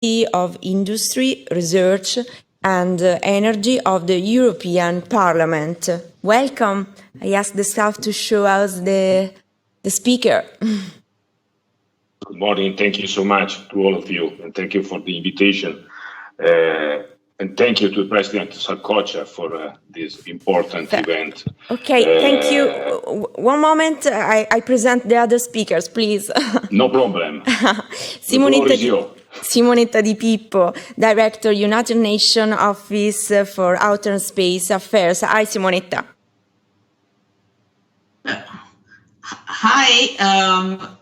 of Industry, Research and Energy of the European Parliament. Welcome. I ask the staff to show us the speaker. Good morning. Thank you so much to all of you, and thank you for the invitation. And thank you to President Sarkozy for this important event. Okay, thank you. One moment, I present the other speakers, please. No problem. Simonetta di Pippo, Director, United Nations Office for Outer and Space Affairs. Hi, Simonetta. Hi,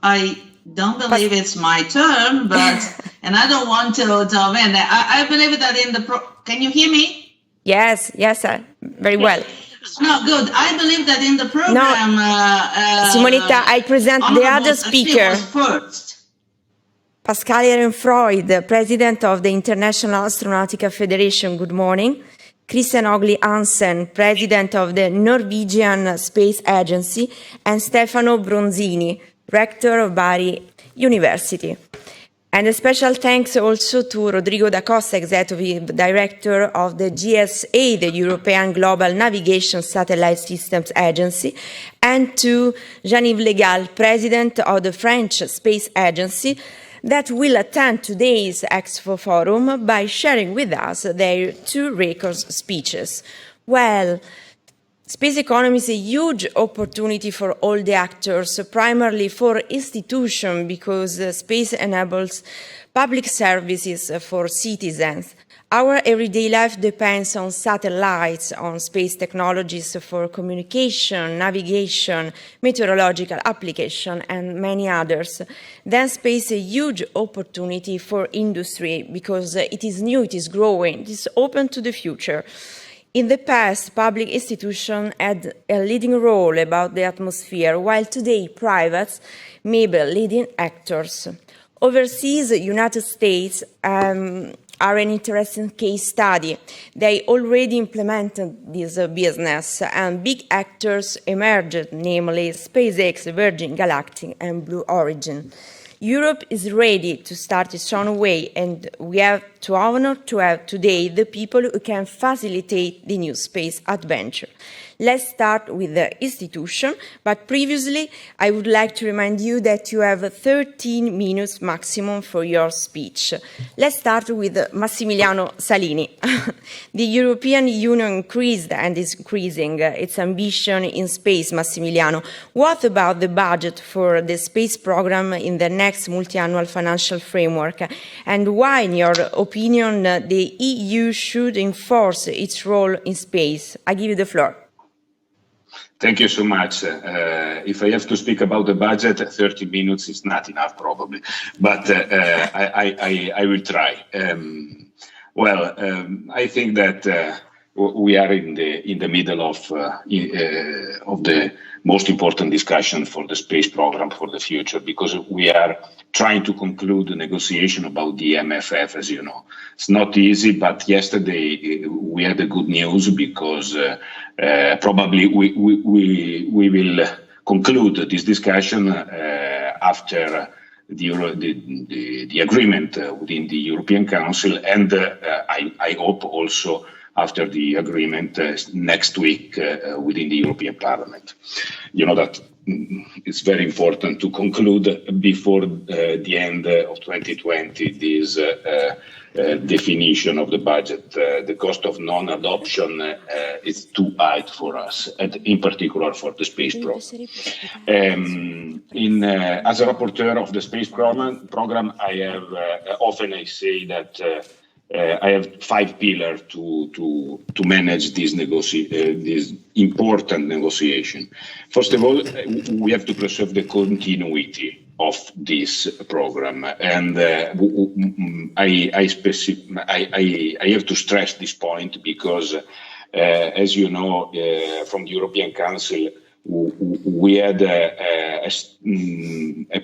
I don't believe it's my turn, but, and I don't want to dive in. I believe that in the, can you hear me? Yes, very well. No, good. I believe that in the program... No, Simonetta, I present the other speaker. First. Pascale Eherenfreund, President of the International Astronautical Federation. Good morning. Hauglie-Hanssen, President of the Norwegian Space Agency, and Stefano Bronzini, Rector of Bari University. And a special thanks also to Rodrigo da Costa, Executive Director of the GSA, the European Global Navigation Satellite Systems Agency, and to Yves Gall, President of the French Space Agency, that will attend today's ExpoForum by sharing with us their two record speeches. Well, space economy is a huge opportunity for all the actors, primarily for institutions, because space enables public services for citizens. Our everyday life depends on satellites, on space technologies for communication, navigation, meteorological application, and many others. Then space is a huge opportunity for industry because it is new, it is growing, it is open to the future. In the past, public institutions had a leading role about the atmosphere, while today privates may be leading actors. Overseas, the United States are an interesting case study. They already implemented this business, and big actors emerged, namely SpaceX, Virgin Galactic, and Blue Origin. Europe is ready to start its own way, and we have to honor to have today the people who can facilitate the new space adventure. Let's start with the institution, but previously I would like to remind you that you have 13 minutes maximum for your speech. Let's start with Massimiliano Salini. The European Union increased and is increasing its ambition in space, Massimiliano. What about the budget for the space program in the next multi-annual financial framework? And why, in your opinion, the EU should enforce its role in space? I give you the floor. Thank you so much. If I have to speak about the budget, 30 minutes is not enough, probably, but I will try. I think that we are in the middle of the most important discussion for the space program for the future, because we are trying to conclude the negotiation about the MFF, as you know. It's not easy, but yesterday we had the good news, because probably we will conclude this discussion after the agreement within the European Council, and I hope also after the agreement next week within the European Parliament. You know that it's very important to conclude before the end of 2020 this definition of the budget. The cost of non-adoption is too high for us, and in particular for the space program. As a rapporteur of the space program, I have often I say that I have 5 pillars to manage this important negotiation. First of all, we have to preserve the continuity of this program, and I have to stress this point because, as you know, from the European Council, we had a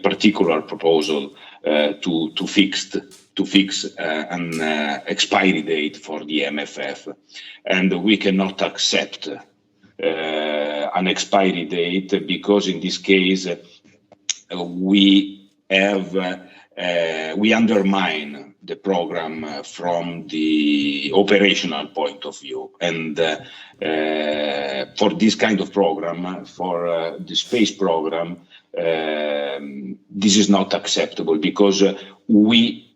particular proposal to fix an expiry date for the MFF, and we cannot accept an expiry date, because in this case we undermine the program from the operational point of view. And for this kind of program, for the space program, this is not acceptable because we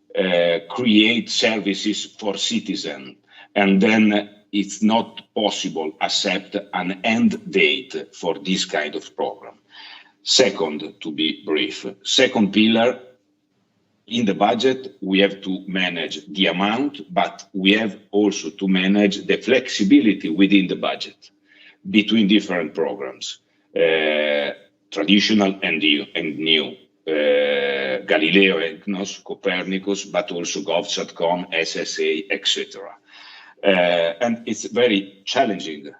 create services for citizens, and then it's not possible to accept an end date for this kind of program. Second, to be brief, second pillar, in the budget, we have to manage the amount, but we have also to manage the flexibility within the budget between different programs, traditional and new, Galileo, EGNOS, Copernicus, but also GovSatcom, SSA, etc. And it's very challenging to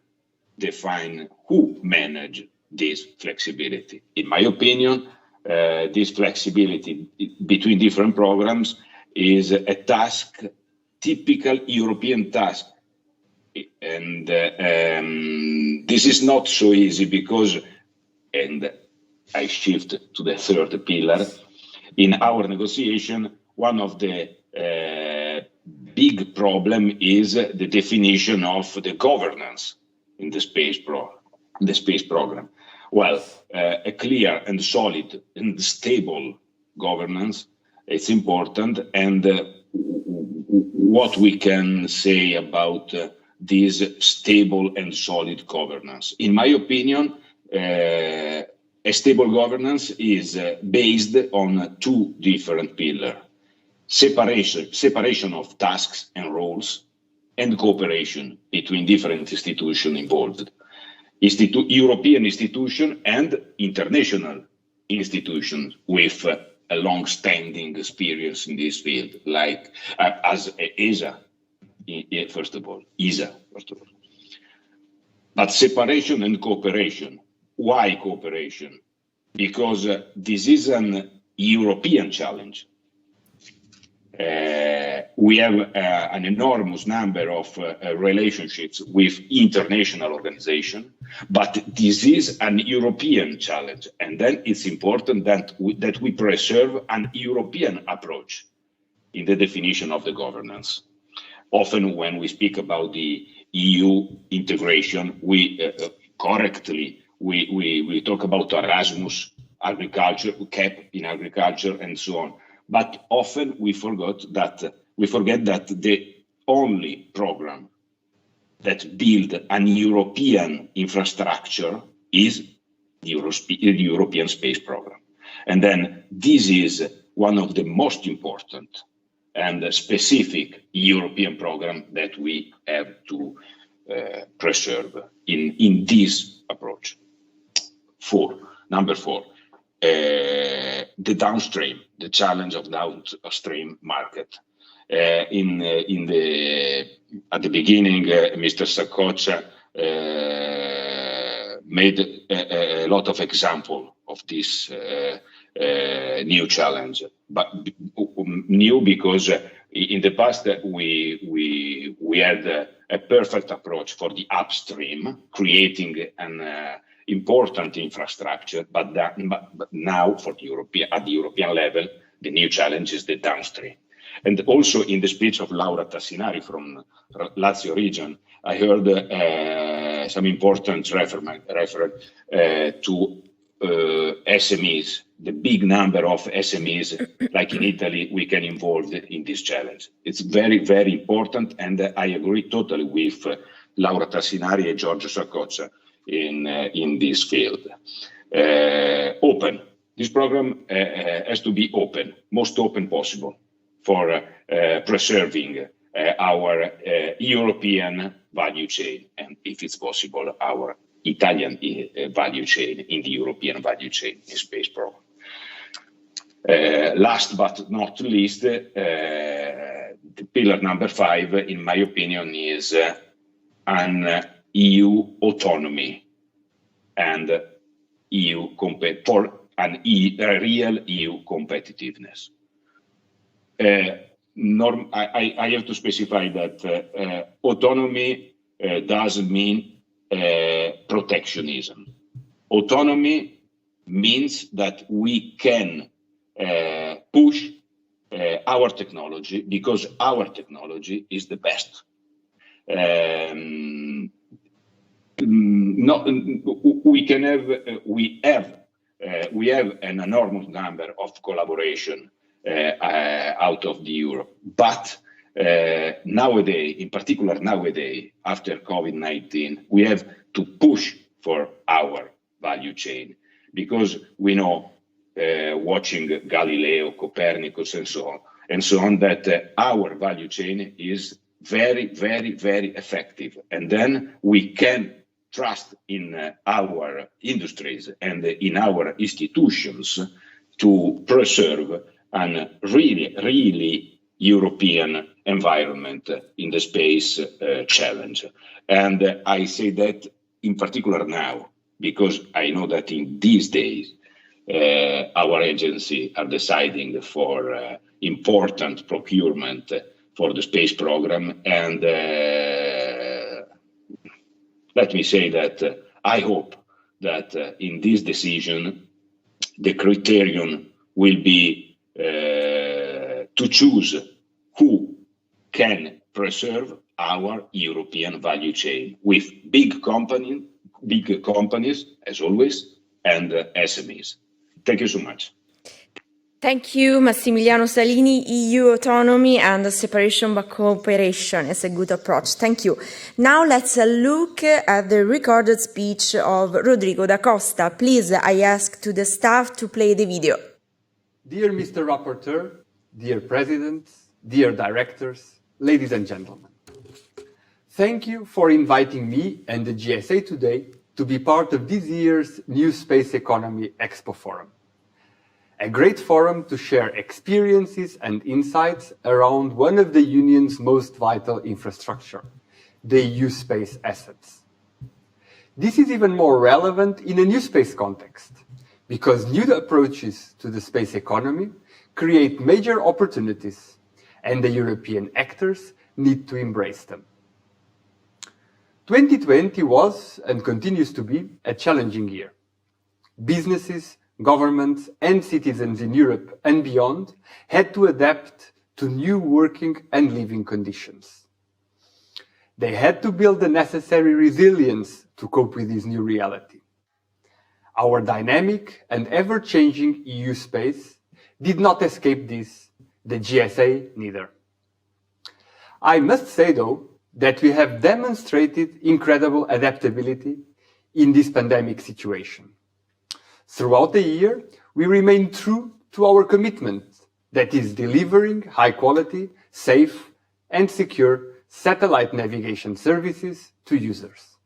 define who manage this flexibility. In my opinion, this flexibility between different programs is a task, typical European task. And this is not so easy because, and I shift to the third pillar, in our negotiation, one of the big problem is the definition of the governance in the space program. Well, a clear and solid and stable governance, it's important. And what we can say about this stable and solid governance? In my opinion, a stable governance is based on two different pillars: separation of tasks and roles, and cooperation between different institutions involved. European institutions and international institutions with a long-standing experience in this field, like as ESA, first of all. But separation and cooperation. Why cooperation? Because this is an European challenge. We have an enormous number of relationships with international organizations, but this is an European challenge. And then it's important that we preserve an European approach in the definition of the governance. Often when we speak about the EU integration, we talk about Erasmus, agriculture, CAP in agriculture, and so on. But often we forget that the only program that builds an European infrastructure is the European space program. And then this is one of the most important and specific European program that we have to preserve in this approach. Number four. The downstream, the challenge of downstream market. At the beginning, Mr. Sacoccia made a lot of example of this new challenge, but new because in the past we had a perfect approach for the upstream, creating an important infrastructure, but now at the European level, the new challenge is the downstream. And also in the speech of Laura Tassinari from Lazio region, I heard some important reference to SMEs, the big number of SMEs, like in Italy, we can involve in this challenge. It's very, very important, and I agree totally with Laura Tassinari and Giorgio Sacoccia in this field. Open. This program has to be open, most open possible, for preserving our European value chain, and if it's possible, our Italian value chain in the European value chain in space program. Last but not least, the pillar number 5, in my opinion, is an EU autonomy and for a real EU competitiveness. I have to specify that autonomy doesn't mean protectionism. Autonomy means that we can push our technology, because our technology is the best. We have an enormous number of collaboration out of the Europe, but nowadays, in particular nowadays, after COVID-19, we have to push for our value chain, because we know, watching Galileo, Copernicus, and so on, that our value chain is very, very, very effective, and then we can trust in our industries and in our institutions to preserve a really, really European environment in the space challenge. And I say that in particular now, because I know that in these days, our agency are deciding for important procurement for the space program. And let me say that I hope that in this decision, the criterion will be to choose who can preserve our European value chain with big companies, as always, and SMEs. Thank you so much. Thank you, Massimiliano Salini. EU autonomy and separation but cooperation is a good approach. Thank you. Now let's look at the recorded speech of Rodrigo da Costa. Please, I ask to the staff to play the video. Dear Mr. Rapporteur, dear Presidents, dear Directors, ladies and gentlemen. Thank you for inviting me and the GSA today to be part of this year's New Space Economy ExpoForum. A great forum to share experiences and insights around one of the Union's most vital infrastructure, the EU space assets. This is even more relevant in a new space context, because new approaches to the space economy create major opportunities, and the European actors need to embrace them. 2020 was and continues to be a challenging year. Businesses, governments and citizens in Europe and beyond had to adapt to new working and living conditions. They had to build the necessary resilience to cope with this new reality. Our dynamic and ever-changing EU space did not escape this, the GSA neither. I must say, though, that we have demonstrated incredible adaptability in this pandemic situation. Throughout the year, we remain true to our commitment, that is delivering high-quality, safe and secure satellite navigation services to users.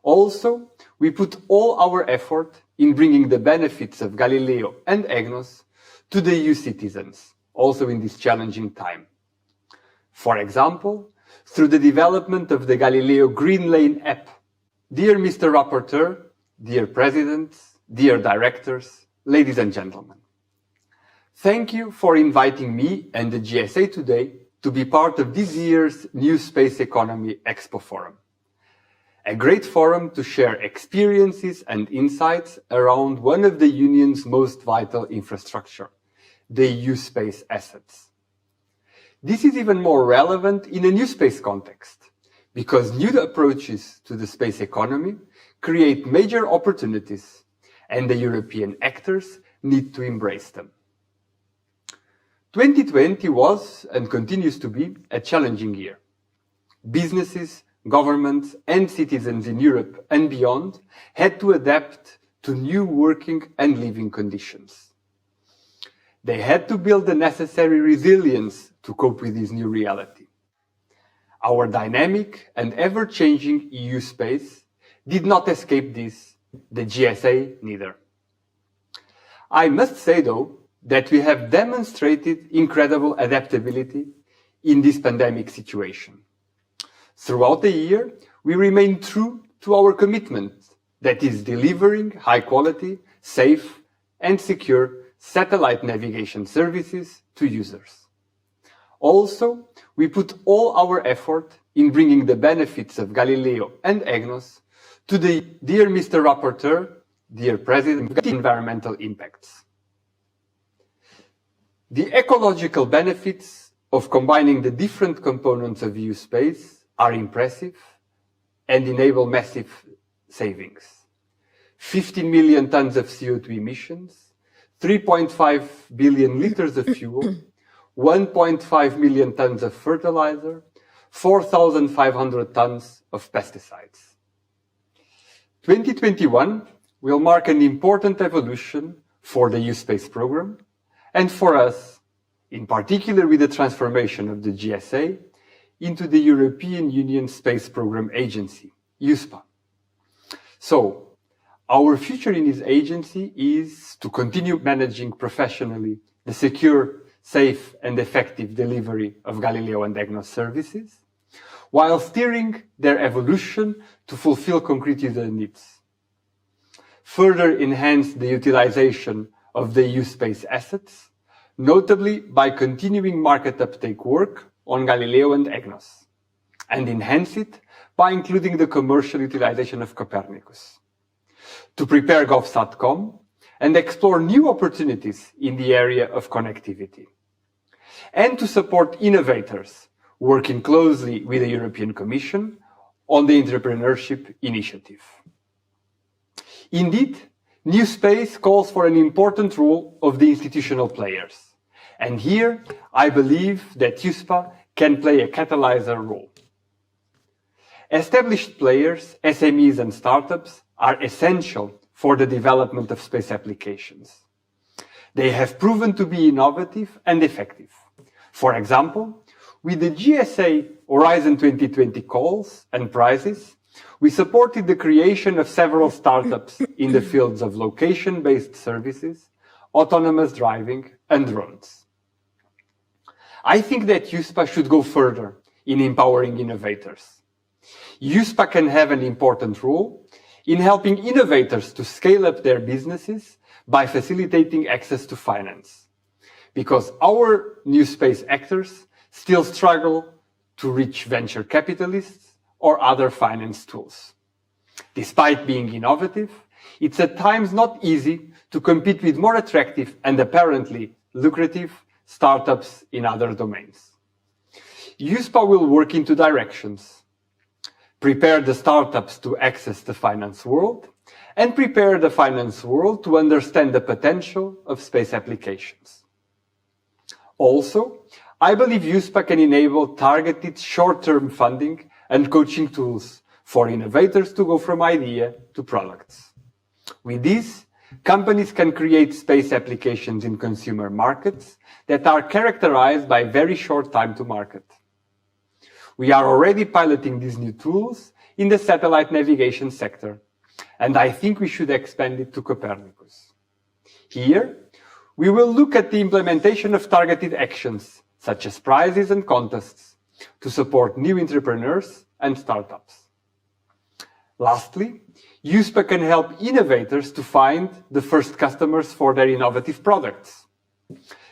Also, we put all our effort in bringing the benefits of Galileo and EGNOS to the EU citizens, also in this challenging time. For example, through the development of the Galileo Green Lane app. Dear Mr. Rapporteur, dear Presidents, dear Directors, ladies and gentlemen. Thank you for inviting me and the GSA today to be part of this year's New Space Economy ExpoForum. A great forum to share experiences and insights around one of the Union's most vital infrastructure, the EU space assets. This is even more relevant in a new space context, because new approaches to the space economy create major opportunities, and the European actors need to embrace them. 2020 was and continues to be a challenging year. Businesses, governments and citizens in Europe and beyond had to adapt to new working and living conditions. They had to build the necessary resilience to cope with this new reality. Our dynamic and ever-changing EU space did not escape this, the GSA neither. I must say, though, that we have demonstrated incredible adaptability in this pandemic situation. Throughout the year, we remain true to our commitment, that is delivering high-quality, safe and secure satellite navigation services to users. Also, we put all our effort in bringing the benefits of Galileo and EGNOS to the dear Mr. Rapporteur, dear President, environmental impacts. The ecological benefits of combining the different components of EU space are impressive and enable massive savings. 15 million tons of CO2 emissions, 3.5 billion liters of fuel, 1.5 million tons of fertilizer, 4,500 tons of pesticides. 2021 will mark an important evolution for the EU Space Programme and for us, in particular with the transformation of the GSA into the European Union Space Programme Agency, EUSPA. So, our future in this agency is to continue managing professionally the secure, safe and effective delivery of Galileo and EGNOS services, while steering their evolution to fulfill concrete user needs. Further enhance the utilization of the EU space assets, notably by continuing market uptake work on Galileo and EGNOS, and enhance it by including the commercial utilization of Copernicus. To prepare GovSatcom and explore new opportunities in the area of connectivity, and to support innovators working closely with the European Commission on the entrepreneurship initiative. Indeed, new space calls for an important role of the institutional players, and here I believe that EUSPA can play a catalyzer role. Established players, SMEs and startups are essential for the development of space applications. They have proven to be innovative and effective. For example, with the GSA Horizon 2020 calls and prizes, we supported the creation of several startups in the fields of location-based services, autonomous driving, and drones. I think that EUSPA should go further in empowering innovators. EUSPA can have an important role in helping innovators to scale up their businesses by facilitating access to finance, because our new space actors still struggle to reach venture capitalists or other finance tools. Despite being innovative, it's at times not easy to compete with more attractive and apparently lucrative startups in other domains. EUSPA will work in two directions: prepare the startups to access the finance world, and prepare the finance world to understand the potential of space applications. Also, I believe EUSPA can enable targeted short-term funding and coaching tools for innovators to go from idea to products. With this, companies can create space applications in consumer markets that are characterized by very short time to market. We are already piloting these new tools in the satellite navigation sector, and I think we should expand it to Copernicus. Here, we will look at the implementation of targeted actions, such as prizes and contests, to support new entrepreneurs and startups. Lastly, EUSPA can help innovators to find the first customers for their innovative products.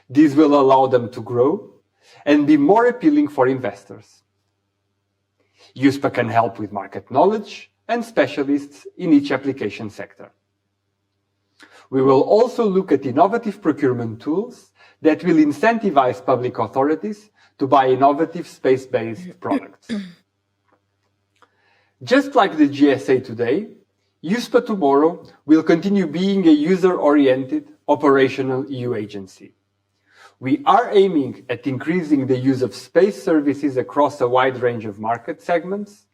This will allow them to grow and be more appealing for investors. EUSPA can help with market knowledge and specialists in each application sector. We will also look at innovative procurement tools that will incentivize public authorities to buy innovative space-based products. Just like the GSA today, EUSPA tomorrow will continue being a user-oriented operational EU agency. We are aiming at increasing the use of space services across a wide range of market segments,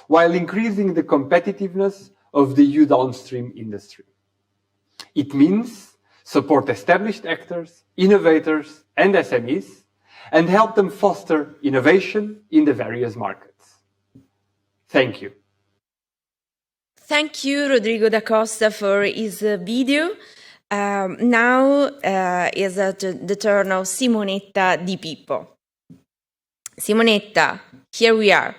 while increasing the competitiveness of the EU downstream industry. It means support established actors, innovators, and SMEs, and help them foster innovation in the various markets. Thank you. Thank you, Rodrigo da Costa, for his video. Now is the turn of Simonetta di Pippo. Simonetta, here we are.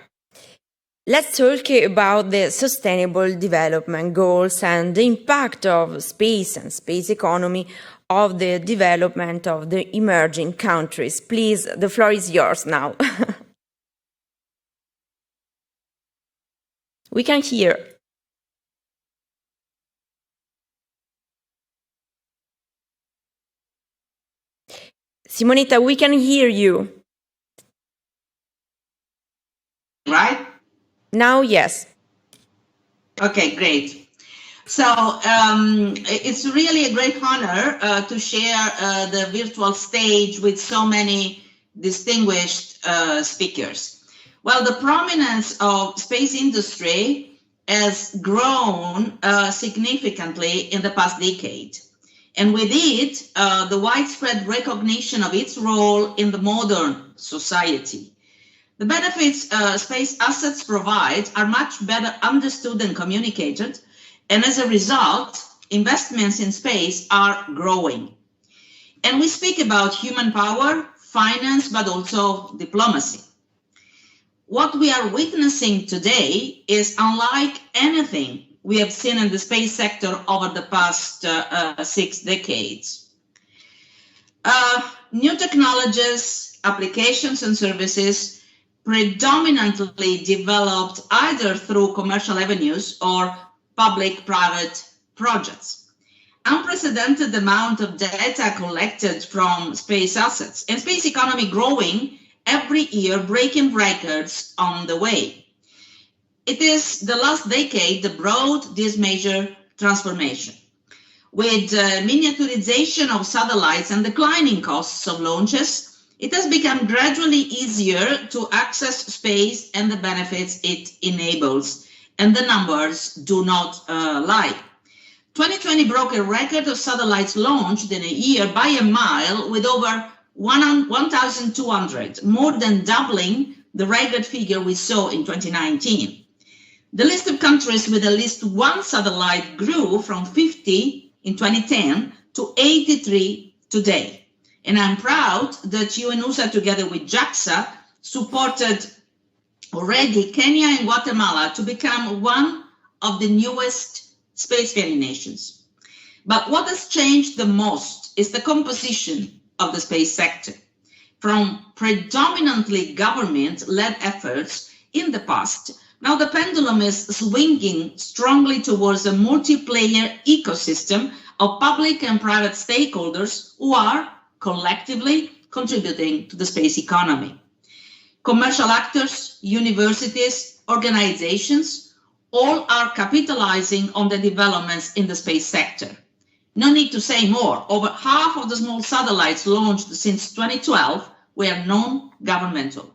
Let's talk about the sustainable development goals and the impact of space and space economy of the development of the emerging countries. Please, the floor is yours now. We can hear. Simonetta, we can hear you. Right? Now, yes. Okay, great. So it's really a great honor to share the virtual stage with so many distinguished speakers. Well, the prominence of space industry has grown significantly in the past decade. And with it, the widespread recognition of its role in the modern society. The benefits space assets provide are much better understood and communicated, and as a result, investments in space are growing. And we speak about human power, finance, but also diplomacy. What we are witnessing today is unlike anything we have seen in the space sector over the past 6 decades. New technologies, applications, and services predominantly developed either through commercial avenues or public-private projects. Unprecedented amount of data collected from space assets and space economy growing every year, breaking records on the way. It is the last decade that brought this major transformation. With miniaturization of satellites and declining costs of launches, it has become gradually easier to access space and the benefits it enables, and the numbers do not lie. 2020 broke a record of satellites launched in a year by a mile with over 1,200, more than doubling the record figure we saw in 2019. The list of countries with at least one satellite grew from 50 in 2010 to 83 today. And I'm proud that UNOOSA, together with JAXA, supported already Kenya and Guatemala to become one of the newest spacefaring nations. But what has changed the most is the composition of the space sector. From predominantly government-led efforts in the past, now the pendulum is swinging strongly towards a multiplayer ecosystem of public and private stakeholders who are collectively contributing to the space economy. Commercial actors, universities, organizations, all are capitalizing on the developments in the space sector. No need to say more. Over half of the small satellites launched since 2012 were non-governmental.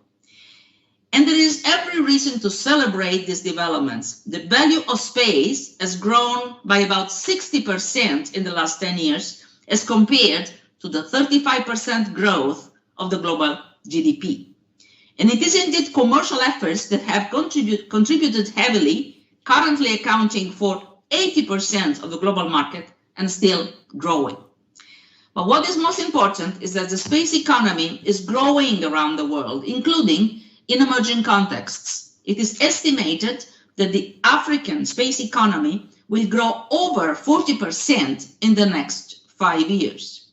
And there is every reason to celebrate these developments. The value of space has grown by about 60% in the last 10 years as compared to the 35% growth of the global GDP. And it is indeed commercial efforts that have contributed heavily, currently accounting for 80% of the global market and still growing. But what is most important is that the space economy is growing around the world, including in emerging contexts. It is estimated that the African space economy will grow over 40% in the next 5 years.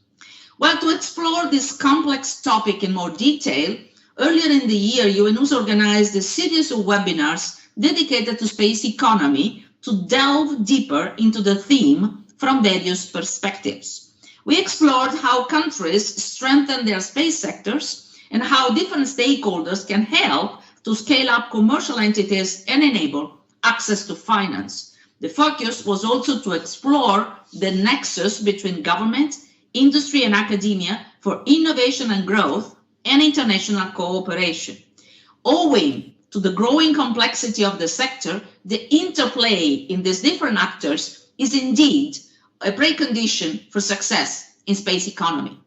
Well, to explore this complex topic in more detail, earlier in the year, UNOOSA organized a series of webinars dedicated to space economy to delve deeper into the theme from various perspectives. We explored how countries strengthen their space sectors and how different stakeholders can help to scale up commercial entities and enable access to finance. The focus was also to explore the nexus between government, industry, and academia for innovation and growth and international cooperation. Owing to the growing complexity of the sector, the interplay in these different actors is indeed a precondition for success in space economy.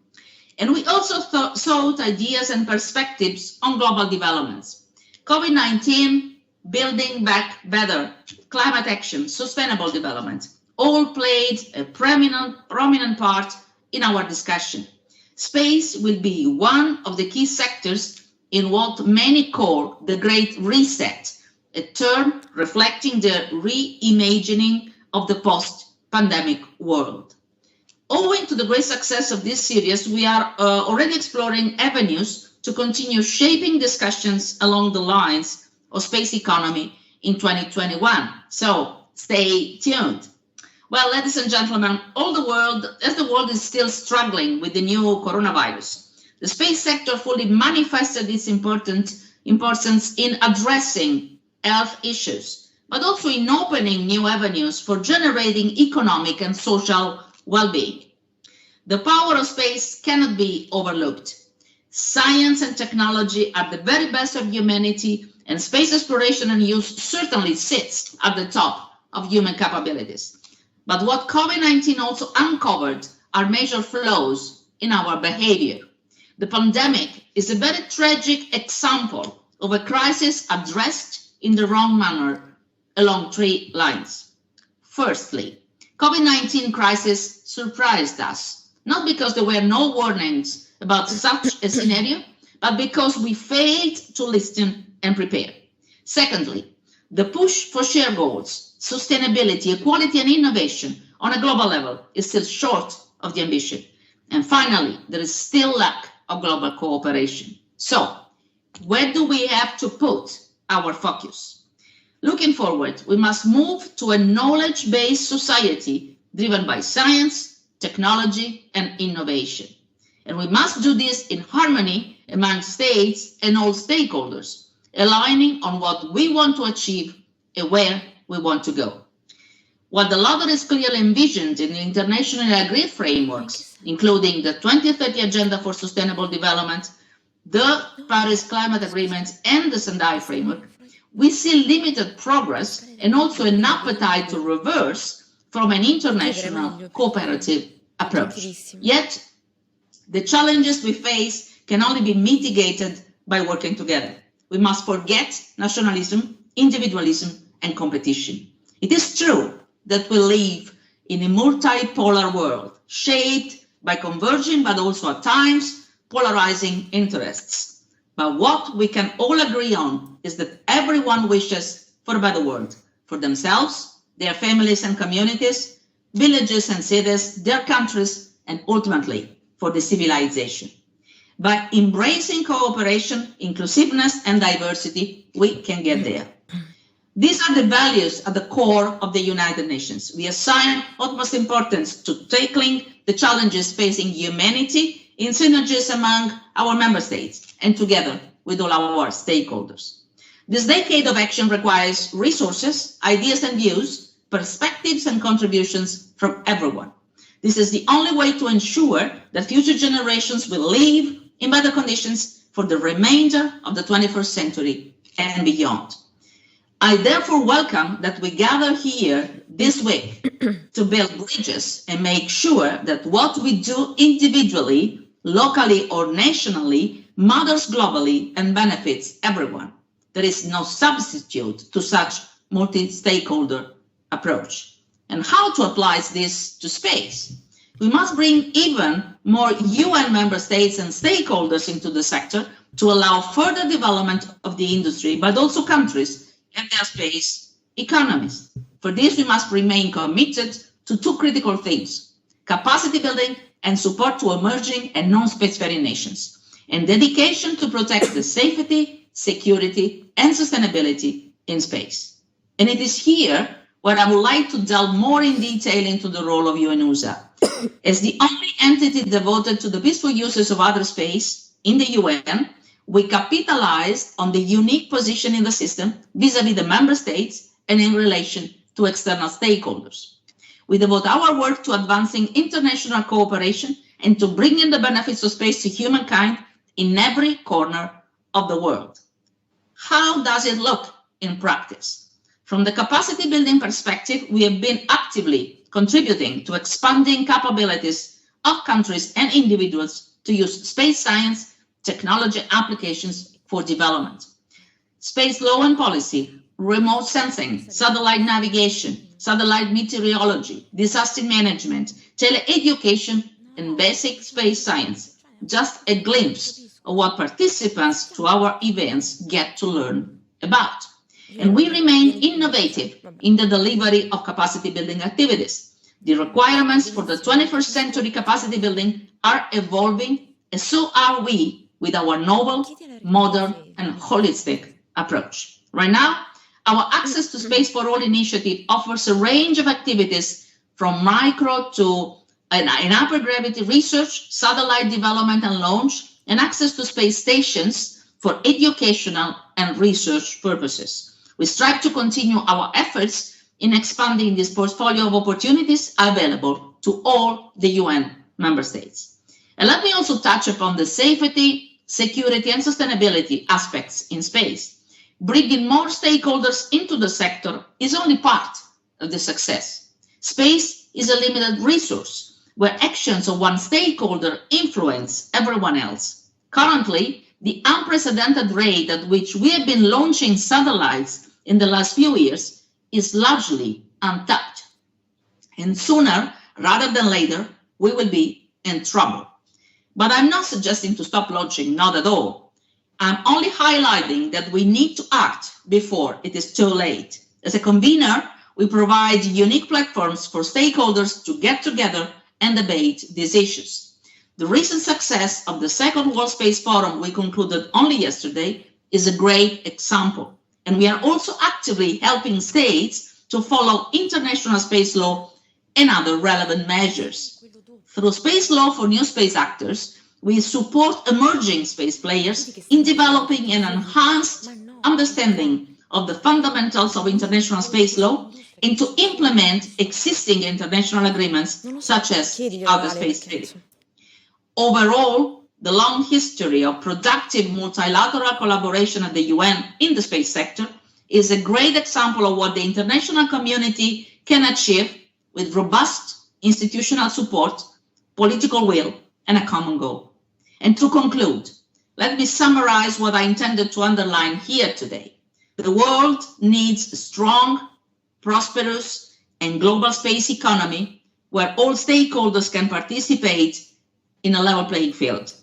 And we also sought ideas and perspectives on global developments. COVID-19, building back better, climate action, sustainable development, all played a prominent part in our discussion. Space will be one of the key sectors in what many call the Great Reset, a term reflecting the reimagining of the post-pandemic world. Owing to the great success of this series, we are already exploring avenues to continue shaping discussions along the lines of space economy in 2021. So stay tuned. Well, ladies and gentlemen, as the world is still struggling with the new coronavirus, The space sector fully manifested its importance in addressing health issues, but also in opening new avenues for generating economic and social well-being. The power of space cannot be overlooked. Science and technology are the very best of humanity, and space exploration and use certainly sits at the top of human capabilities. But what COVID-19 also uncovered are major flaws in our behavior. The pandemic is a very tragic example of a crisis addressed in the wrong manner along three lines. Firstly, COVID-19 crisis surprised us, not because there were no warnings about such a scenario, but because we failed to listen and prepare. Secondly, the push for shared goals, sustainability, equality, and innovation on a global level is still short of the ambition. And finally, there is still lack of global cooperation. So, where do we have to put our focus? Looking forward, we must move to a knowledge-based society driven by science, technology, and innovation. And we must do this in harmony among states and all stakeholders, aligning on what we want to achieve and where we want to go. What the latter is clearly envisioned in the internationally agreed frameworks, including the 2030 Agenda for Sustainable Development, the Paris Climate Agreement, and the Sendai Framework, we see limited progress and also an appetite to reverse from an international cooperative approach. Yet, the challenges we face can only be mitigated by working together. We must forget nationalism, individualism, and competition. It is true that we live in a multipolar world, shaped by converging but also at times polarizing interests. But what we can all agree on is that everyone wishes for a better world, for themselves, their families and communities, villages and cities, their countries, and ultimately for the civilization. By embracing cooperation, inclusiveness, and diversity, we can get there. These are the values at the core of the United Nations. We assign utmost importance to tackling the challenges facing humanity in synergies among our member states and together with all our stakeholders. This decade of action requires resources, ideas and views, perspectives and contributions from everyone. This is the only way to ensure that future generations will live in better conditions for the remainder of the 21st century and beyond. I therefore welcome that we gather here this week to build bridges and make sure that what we do individually, locally or nationally matters globally and benefits everyone. There is no substitute to such multi-stakeholder approach. And how to apply this to space? We must bring even more UN member states and stakeholders into the sector to allow further development of the industry, but also countries and their space economies. For this, we must remain committed to two critical things: capacity building and support to emerging and non-spacefaring nations, and dedication to protect the safety, security, and sustainability in space. And it is here where I would like to delve more in detail into the role of UNOOSA. As the only entity devoted to the peaceful uses of outer space in the UN, we capitalized on the unique position in the system vis-à-vis the member states and in relation to external stakeholders. We devote our work to advancing international cooperation and to bringing the benefits of space to humankind in every corner of the world. How does it look in practice? From the capacity building perspective, we have been actively contributing to expanding capabilities of countries and individuals to use space science technology applications for development. Space law and policy, remote sensing, satellite navigation, satellite meteorology, disaster management, teleeducation, and basic space science. Just a glimpse of what participants to our events get to learn about. And we remain innovative in the delivery of capacity building activities. The requirements for the 21st century capacity building are evolving, and so are we, with our novel, modern, and holistic approach. Right now, our Access to Space for All initiative offers a range of activities from micro to in upper gravity research, satellite development and launch, and access to space stations for educational and research purposes. We strive to continue our efforts in expanding this portfolio of opportunities available to all the UN member states. And let me also touch upon the safety, security, and sustainability aspects in space. Bringing more stakeholders into the sector is only part of the success. Space is a limited resource where actions of one stakeholder influence everyone else. Currently, the unprecedented rate at which we have been launching satellites in the last few years is largely untapped. And sooner rather than later, we will be in trouble. But I'm not suggesting to stop launching, not at all. I'm only highlighting that we need to act before it is too late. As a convener, we provide unique platforms for stakeholders to get together and debate these issues. The recent success of the Second World Space Forum we concluded only yesterday is a great example. And we are also actively helping states to follow international space law and other relevant measures. Through space law for new space actors, we support emerging space players in developing an enhanced understanding of the fundamentals of international space law and to implement existing international agreements such as Outer Space Treaty. Overall, the long history of productive multilateral collaboration at the UN in the space sector is a great example of what the international community can achieve with robust institutional support, political will, and a common goal. And to conclude, let me summarize what I intended to underline here today. The world needs a strong, prosperous, and global space economy where all stakeholders can participate in a level playing field.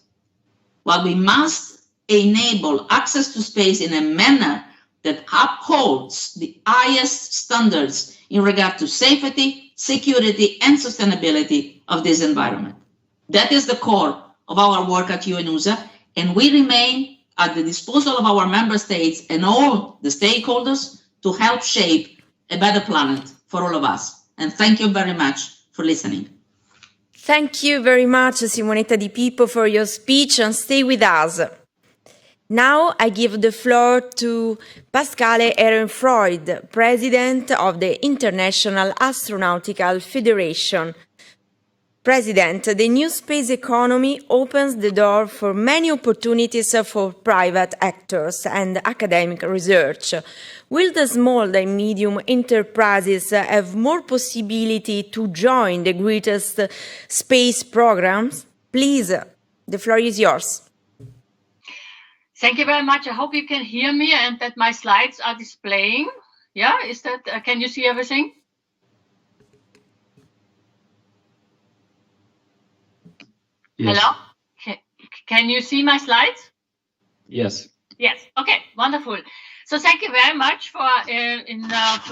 While we must enable access to space in a manner that upholds the highest standards in regard to safety, security, and sustainability of this environment. That is the core of our work at UNOOSA, and we remain at the disposal of our member states and all the stakeholders to help shape a better planet for all of us. And thank you very much for listening. Thank you very much, Simonetta Di Pippo, for your speech, and stay with us. Now I give the floor to Pascale Eherenfreund, President of the International Astronautical Federation. President, the new space economy opens the door for many opportunities for private actors and academic research. Will the small and medium enterprises have more possibility to join the greatest space programs? Please, the floor is yours. Thank you very much. I hope you can hear me and that my slides are displaying. Yeah, is that, can you see everything? Yes. Hello? Can you see my slides? Yes. Yes. Okay. Wonderful. So thank you very much for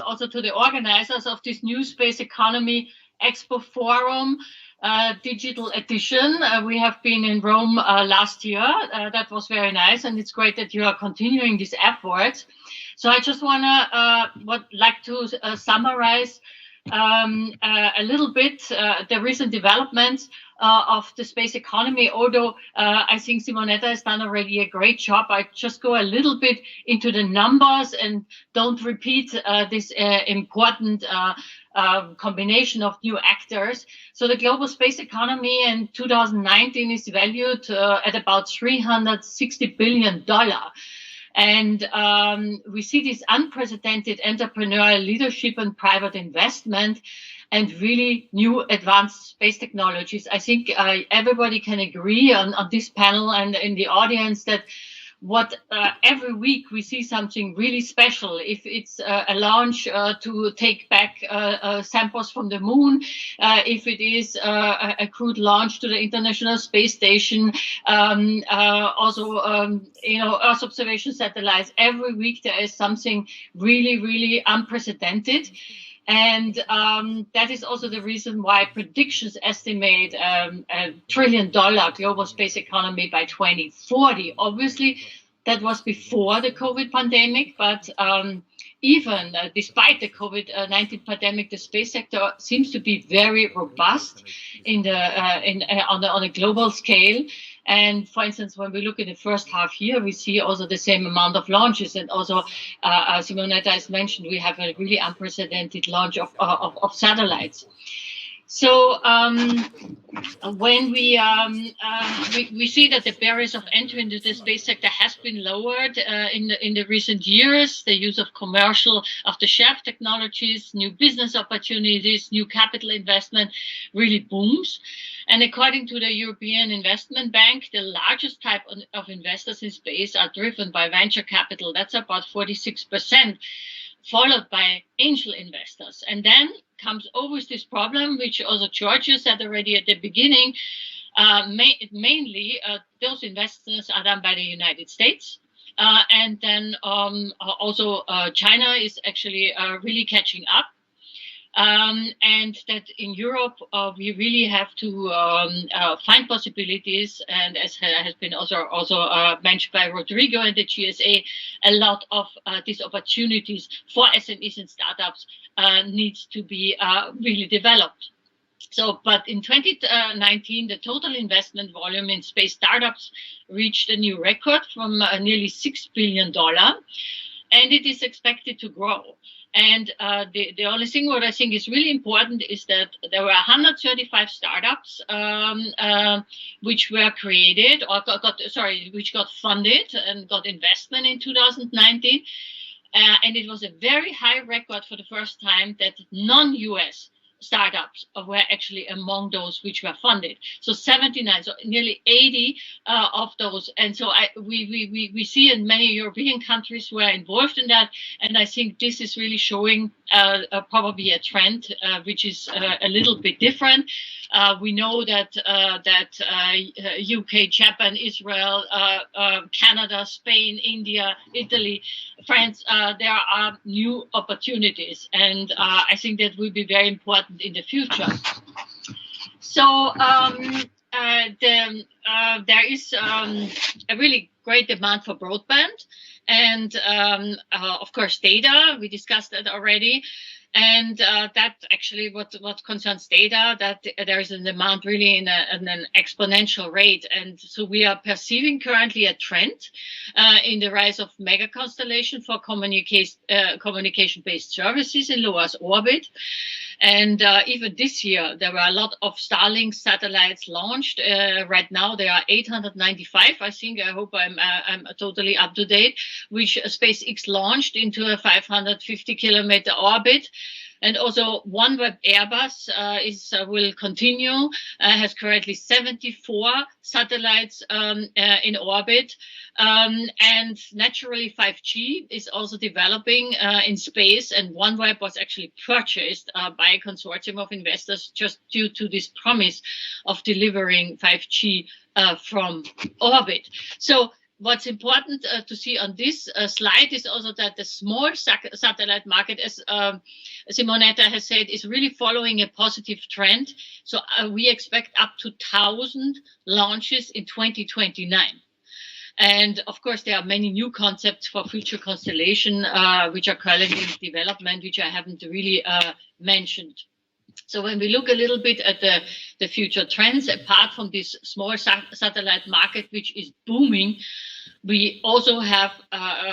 also to the organizers of this new space economy ExpoForum digital edition. We have been in Rome last year. That was very nice, and it's great that you are continuing these efforts. So I just like to summarize a little bit the recent developments of the space economy, although I think Simonetta has done already a great job. I just go a little bit into the numbers and don't repeat this important combination of new actors. So the global space economy in 2019 is valued at about $360 billion. And we see this unprecedented entrepreneurial leadership and private investment and really new advanced space technologies. I think everybody can agree on this panel and in the audience that every week we see something really special. If it's a launch to take back samples from the moon, if it is a crewed launch to the International Space Station, also Earth observation satellites, every week there is something really, really unprecedented. And that is also the reason why predictions estimate $1 trillion global space economy by 2040. Obviously, that was before the COVID pandemic, but even despite the COVID-19 pandemic, the space sector seems to be very robust on a global scale. And for instance, when we look at the first half year, we see also the same amount of launches. And also, Simonetta has mentioned, we have a really unprecedented launch of satellites. So when we see that the barriers of entry into the space sector has been lowered in the recent years, the use of commercial off-the-shelf technologies, new business opportunities, new capital investment really booms. And according to the European Investment Bank, the largest type of investors in space are driven by venture capital. That's about 46%, followed by angel investors. And then comes always this problem, which also Georgia said already at the beginning. Mainly, those investors are done by the United States. And then also China is actually really catching up. And that in Europe, we really have to find possibilities. And as has been also mentioned by Rodrigo and the GSA, a lot of these opportunities for SMEs and startups needs to be really developed. So, but in 2019, the total investment volume in space startups reached a new record from nearly $6 billion, and it is expected to grow. And the only thing what I think is really important is that there were 135 startups which were created or which got funded and got investment in 2019. And it was a very high record for the first time that non-US startups were actually among those which were funded. So 79, so nearly 80 of those. And so we see in many European countries were involved in that. And I think this is really showing probably a trend which is a little bit different. We know that UK, Japan, Israel, Canada, Spain, India, Italy, France, there are new opportunities. And I think that will be very important in the future. So there is a really great demand for broadband and of course data. We discussed that already. And that actually what concerns data, that there is a demand really in an exponential rate. And so we are perceiving currently a trend in the rise of mega constellation for communication-based services in low Earth orbit. And even this year, there were a lot of Starlink satellites launched. Right now, there are 895, I think. I hope I'm totally up to date, which SpaceX launched into a 550-kilometer orbit. And also OneWeb Airbus will continue, has currently 74 satellites in orbit. And naturally 5G is also developing in space, and OneWeb was actually purchased by a consortium of investors just due to this promise of delivering 5G from orbit. So what's important to see on this slide is also that the small satellite market, as Simonetta has said, is really following a positive trend. So we expect up to 1,000 launches in 2029. And of course, there are many new concepts for future constellation, which are currently in development, which I haven't really mentioned. So when we look a little bit at the future trends, apart from this small satellite market, which is booming, we also have,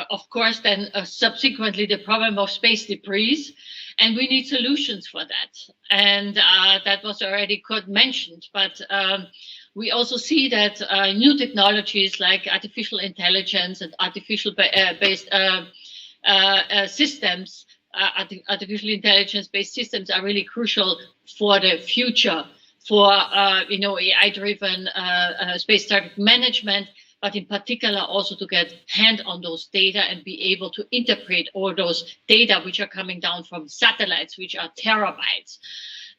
of course, then subsequently the problem of space debris, and we need solutions for that. And that was already mentioned, but we also see that new technologies like artificial intelligence and artificial-based systems, artificial intelligence-based systems are really crucial for the future, for AI-driven space traffic management, but in particular also to get hand on those data and be able to interpret all those data which are coming down from satellites, which are terabytes.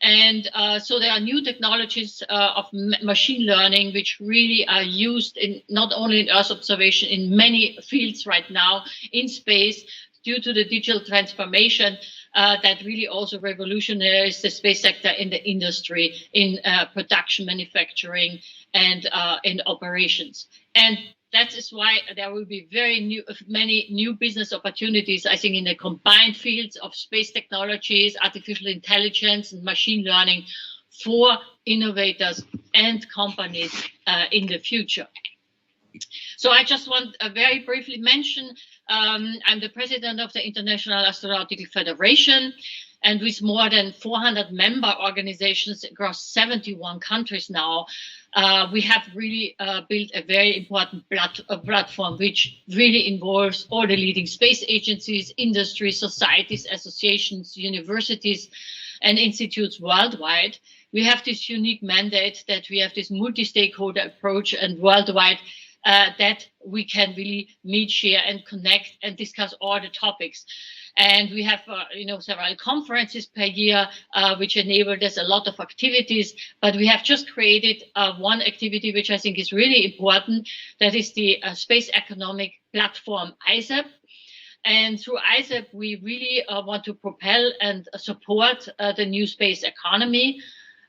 And so there are new technologies of machine learning, which really are used in not only in Earth observation, in many fields right now in space, due to the digital transformation that really also revolutionizes the space sector in the industry, in production, manufacturing, and in operations. And that is why there will be many new business opportunities, I think, in the combined fields of space technologies, artificial intelligence, and machine learning for innovators and companies in the future. So I just want to very briefly mention, I'm the president of the International Astronautical Federation, and with more than 400 member organizations across 71 countries now, we have really built a very important platform which really involves all the leading space agencies, industry, societies, associations, universities, and institutes worldwide. We have this unique mandate that we have this multi-stakeholder approach, and worldwide that we can really meet, share, and connect and discuss all the topics. And we have, several conferences per year, which enabled us a lot of activities. But we have just created one activity, which I think is really important. That is the Space Economic Platform, ISEP. And through ISEP, we really want to propel and support the new space economy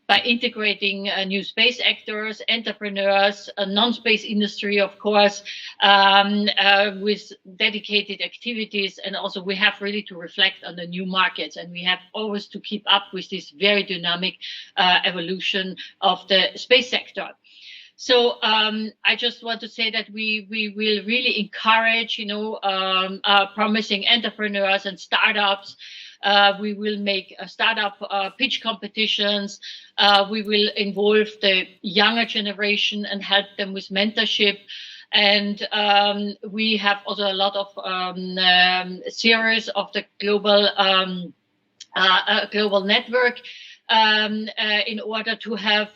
by integrating new space actors, entrepreneurs, non-space industry, of course, with dedicated activities. And also we have really to reflect on the new markets, and we have always to keep up with this very dynamic evolution of the space sector. So I just want to say that we will really encourage, promising entrepreneurs and startups. We will make startup pitch competitions. We will involve the younger generation and help them with mentorship. And we have also a lot of series of the global network in order to have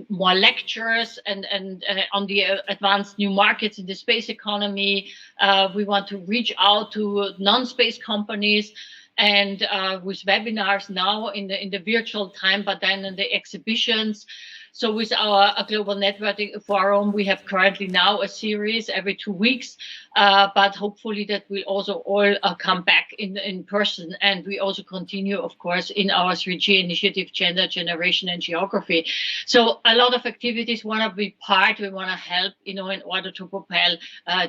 more lectures and on the advanced new markets in the space economy. We want to reach out to non-space companies, and with webinars now in the virtual time, but then in the exhibitions. So with our global networking forum, we have currently now a series every 2 weeks, but hopefully that will also all come back in person. And we also continue, of course, in our 3G initiative, Gender, Generation and Geography. So a lot of activities want to be part, we want to help, in order to propel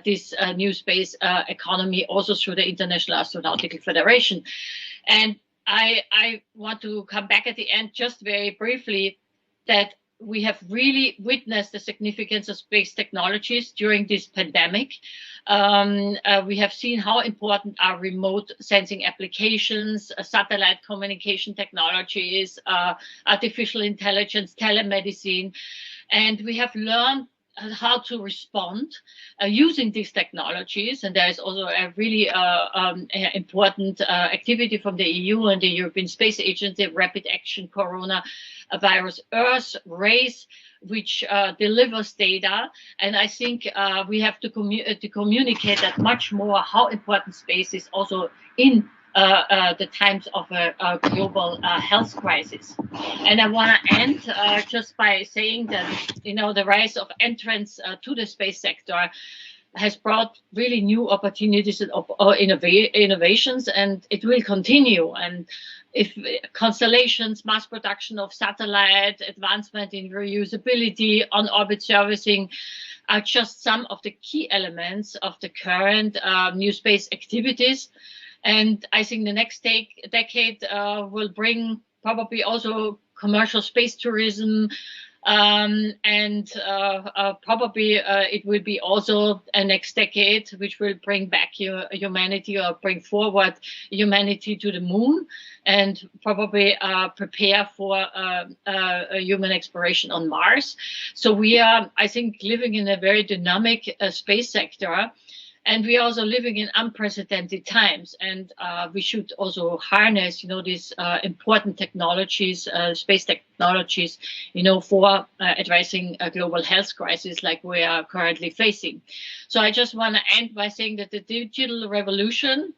this new space economy also through the International Astronautical Federation. And I want to come back at the end just very briefly that we have really witnessed the significance of space technologies during this pandemic. We have seen how important are remote sensing applications, satellite communication technologies, artificial intelligence, telemedicine, and we have learned how to respond using these technologies. And there is also a really important activity from the EU and the European Space Agency, Rapid Action Coronavirus Earth Race, which delivers data. And I think we have to communicate that much more, how important space is also in the times of a global health crisis. And I want to end just by saying that, the rise of entrants to the space sector has brought really new opportunities and innovations, and it will continue. And if constellations, mass production of satellite, advancement in reusability, on-orbit servicing are just some of the key elements of the current new space activities. And I think the next decade will bring probably also commercial space tourism, and probably it will be also a next decade which will bring back humanity, or bring forward humanity to the moon, and probably prepare for human exploration on Mars. So we are, I think, living in a very dynamic space sector. And we are also living in unprecedented times, and we should also harness, these important technologies, space technologies, for addressing a global health crisis like we are currently facing. So I just want to end by saying that the digital revolution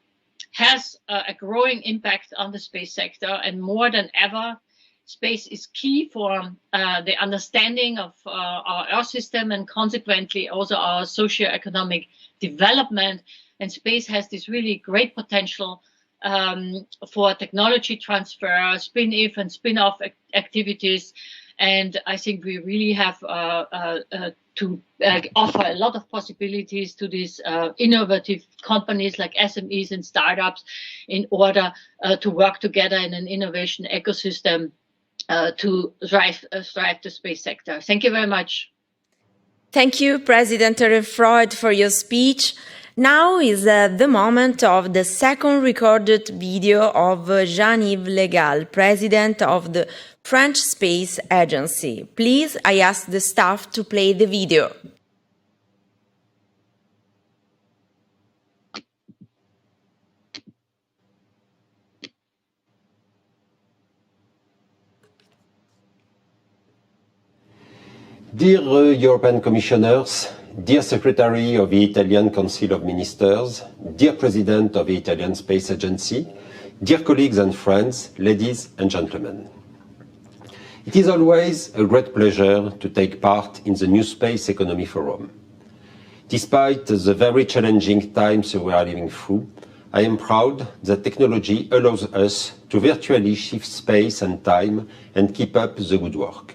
has a growing impact on the space sector, and more than ever, space is key for the understanding of our Earth system, and consequently also our socio-economic development. And space has this really great potential for technology transfer, spin-off and spin-off activities. And I think we really have to offer a lot of possibilities to these innovative companies like SMEs and startups in order to work together in an innovation ecosystem to drive the space sector. Thank you very much. Thank you, President Eherenfreund, for your speech. Now is the moment of the second recorded video of Jean-Yves Gall, President of the French Space Agency. Please, I ask the staff to play the video. Dear European Commissioners, dear Secretary of the Italian Council of Ministers, dear President of the Italian Space Agency, dear colleagues and friends, ladies and gentlemen. It is always a great pleasure to take part in the New Space Economy Forum. Despite the very challenging times we are living through, I am proud that technology allows us to virtually shift space and time and keep up the good work.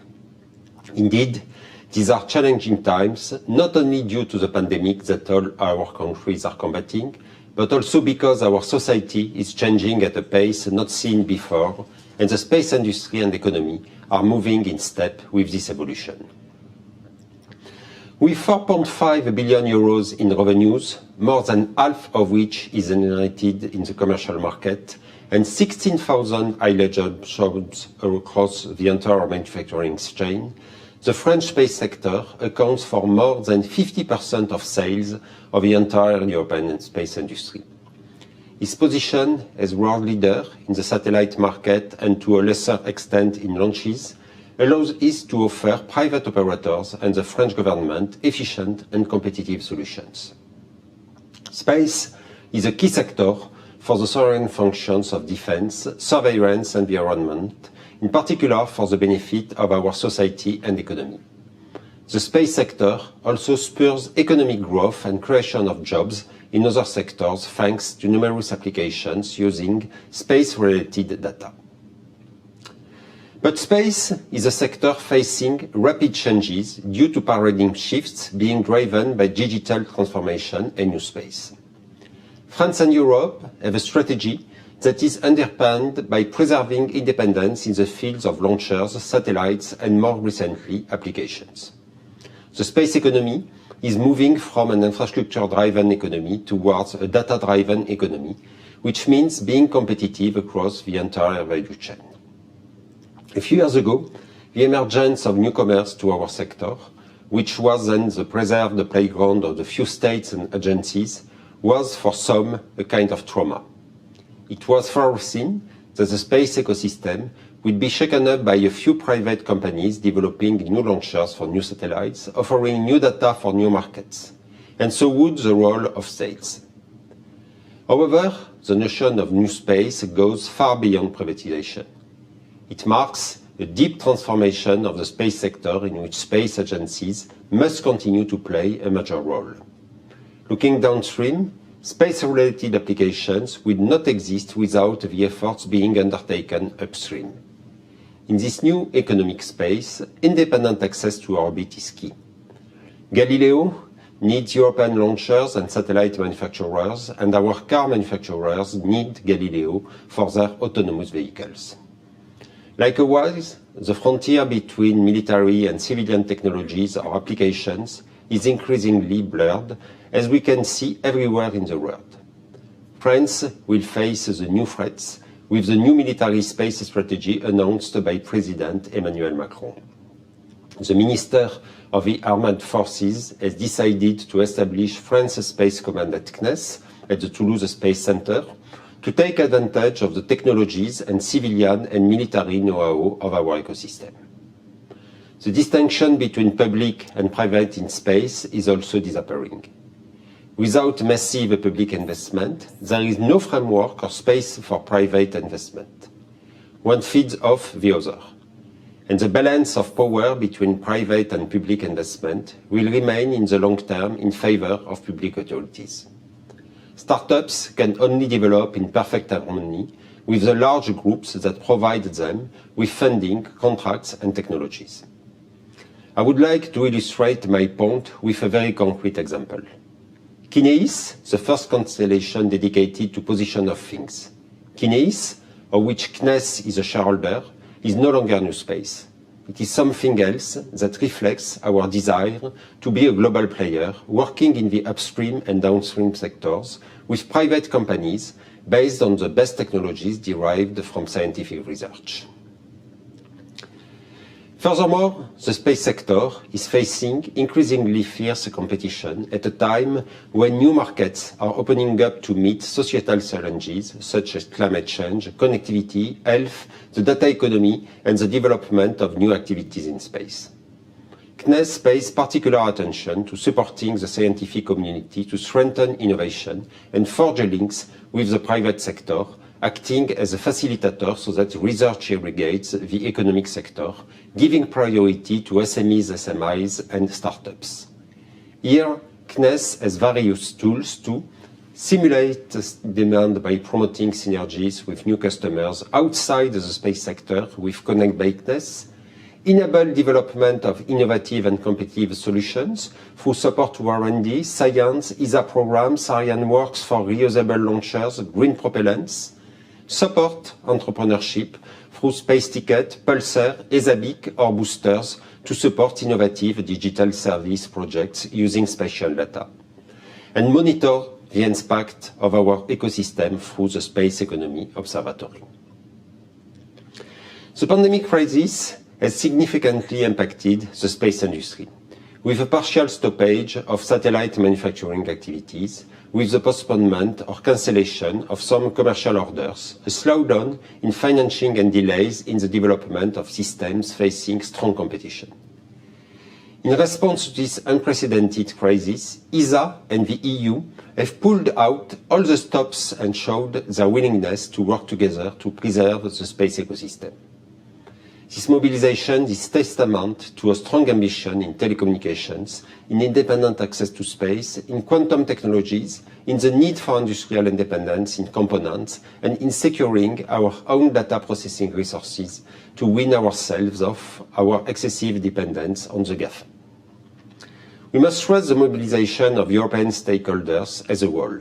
Indeed, these are challenging times, not only due to the pandemic that all our countries are combating, but also because our society is changing at a pace not seen before, and the space industry and economy are moving in step with this evolution. With 4.5 billion euros in revenues, more than half of which is generated in the commercial market, and 16,000 highly jobs across the entire manufacturing chain, the French space sector accounts for more than 50% of sales of the entire European space industry. Its position as world leader in the satellite market and to a lesser extent in launches allows it to offer private operators and the French government efficient and competitive solutions. Space is a key sector for the sovereign functions of defense, surveillance and the environment, in particular for the benefit of our society and economy. The space sector also spurs economic growth and creation of jobs in other sectors thanks to numerous applications using space-related data. But space is a sector facing rapid changes due to paradigm shifts being driven by digital transformation and new space. France and Europe have a strategy that is underpinned by preserving independence in the fields of launchers, satellites, and more recently, applications. The space economy is moving from an infrastructure-driven economy towards a data-driven economy, which means being competitive across the entire value chain. A few years ago, the emergence of newcomers to our sector, which was then the preserved playground of the few states and agencies, was for some a kind of trauma. It was foreseen that the space ecosystem would be shaken up by a few private companies developing new launchers for new satellites, offering new data for new markets, and so would the role of states. However, the notion of new space goes far beyond privatization. It marks a deep transformation of the space sector in which space agencies must continue to play a major role. Looking downstream, space-related applications would not exist without the efforts being undertaken upstream. In this new economic space, independent access to orbit is key. Galileo needs European launchers and satellite manufacturers, and our car manufacturers need Galileo for their autonomous vehicles. Likewise, the frontier between military and civilian technologies or applications is increasingly blurred, as we can see everywhere in the world. France will face the new threats with the new military space strategy announced by President Emmanuel Macron. The Minister of the Armed Forces has decided to establish France's Space Command at CNES, at the Toulouse Space Center, to take advantage of the technologies and civilian and military know-how of our ecosystem. The distinction between public and private in space is also disappearing. Without massive public investment, there is no framework or space for private investment. One feeds off the other, and the balance of power between private and public investment will remain in the long term in favor of public authorities. Startups can only develop in perfect harmony with the large groups that provide them with funding, contracts, and technologies. I would like to illustrate my point with a very concrete example. CNES, the first constellation dedicated to position of things. CNES, of which CNES is a shareholder, is no longer new space. It is something else that reflects our desire to be a global player working in the upstream and downstream sectors with private companies based on the best technologies derived from scientific research. Furthermore, the space sector is facing increasingly fierce competition at a time when new markets are opening up to meet societal challenges such as climate change, connectivity, health, the data economy, and the development of new activities in space. CNES pays particular attention to supporting the scientific community to strengthen innovation and forge links with the private sector, acting as a facilitator so that research irrigates the economic sector, giving priority to SMEs, SMIs, and startups. Here, CNES has various tools to simulate demand by promoting synergies with new customers outside the space sector with connect-basedness, enable development of innovative and competitive solutions through support to R&D, science, ESA programs, Ariane works for reusable launchers, green propellants, support entrepreneurship through Space Ticket, Pulsar, ESABIC or boosters to support innovative digital service projects using spatial data, and monitor the impact of our ecosystem through the Space Economy Observatory. The pandemic crisis has significantly impacted the space industry, with a partial stoppage of satellite manufacturing activities, with the postponement or cancellation of some commercial orders, a slowdown in financing and delays in the development of systems facing strong competition. In response to this unprecedented crisis, ESA and the EU have pulled out all the stops and showed their willingness to work together to preserve the space ecosystem. This mobilization is testament to a strong ambition in telecommunications, in independent access to space, in quantum technologies, in the need for industrial independence in components, and in securing our own data processing resources to wean ourselves off our excessive dependence on the GAFA. We must stress the mobilization of European stakeholders as a whole.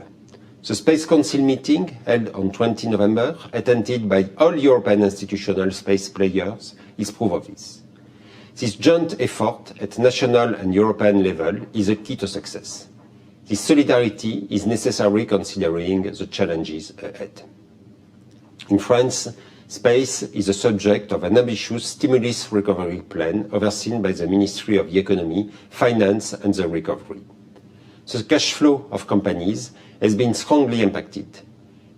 The Space Council meeting, held on 20 November, attended by all European institutional space players, is proof of this. This joint effort at national and European level is a key to success. This solidarity is necessary considering the challenges ahead. In France, space is the subject of an ambitious stimulus recovery plan overseen by the Ministry of the Economy, Finance and the Recovery. The cash flow of companies has been strongly impacted.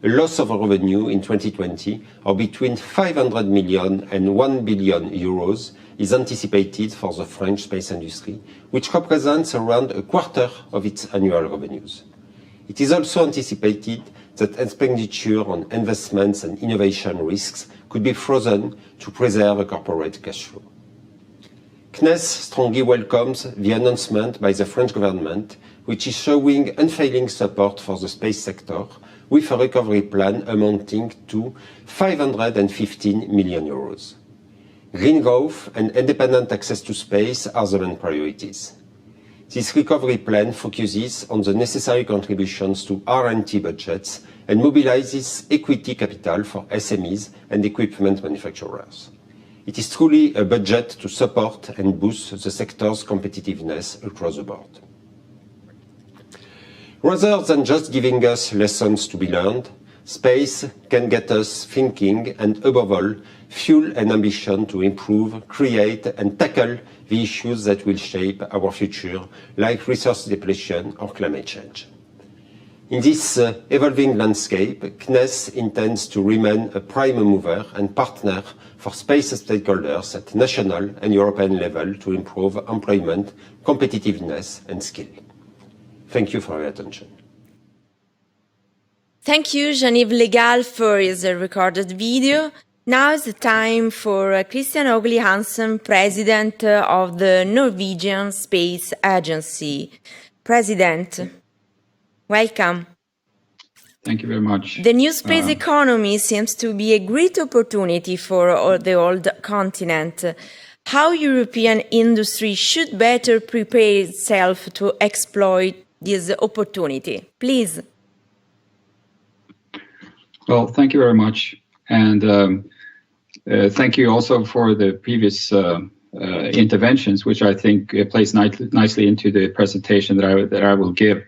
A loss of revenue in 2020 of between 500 million and 1 billion euros is anticipated for the French space industry, which represents around a quarter of its annual revenues. It is also anticipated that expenditure on investments and innovation risks could be frozen to preserve a corporate cash flow. CNES strongly welcomes the announcement by the French government, which is showing unfailing support for the space sector, with a recovery plan amounting to 515 million euros. Green growth and independent access to space are the main priorities. This recovery plan focuses on the necessary contributions to R&D budgets and mobilizes equity capital for SMEs and equipment manufacturers. It is truly a budget to support and boost the sector's competitiveness across the board. Rather than just giving us lessons to be learned, space can get us thinking and, above all, fuel an ambition to improve, create and tackle the issues that will shape our future, like resource depletion or climate change. In this evolving landscape, CNES intends to remain a prime mover and partner for space stakeholders at national and European level to improve employment, competitiveness and skill. Thank you for your attention. Thank you, Yves Gall, for his recorded video. Now is the time for Christian Hauglie-Hanssen, President of the Norwegian Space Agency. President, welcome. Thank you very much. The new space economy seems to be a great opportunity for the old continent. How European industry should better prepare itself to exploit this opportunity? Please. Well, thank you very much. And thank you also for the previous interventions, which I think plays nicely into the presentation that I will give.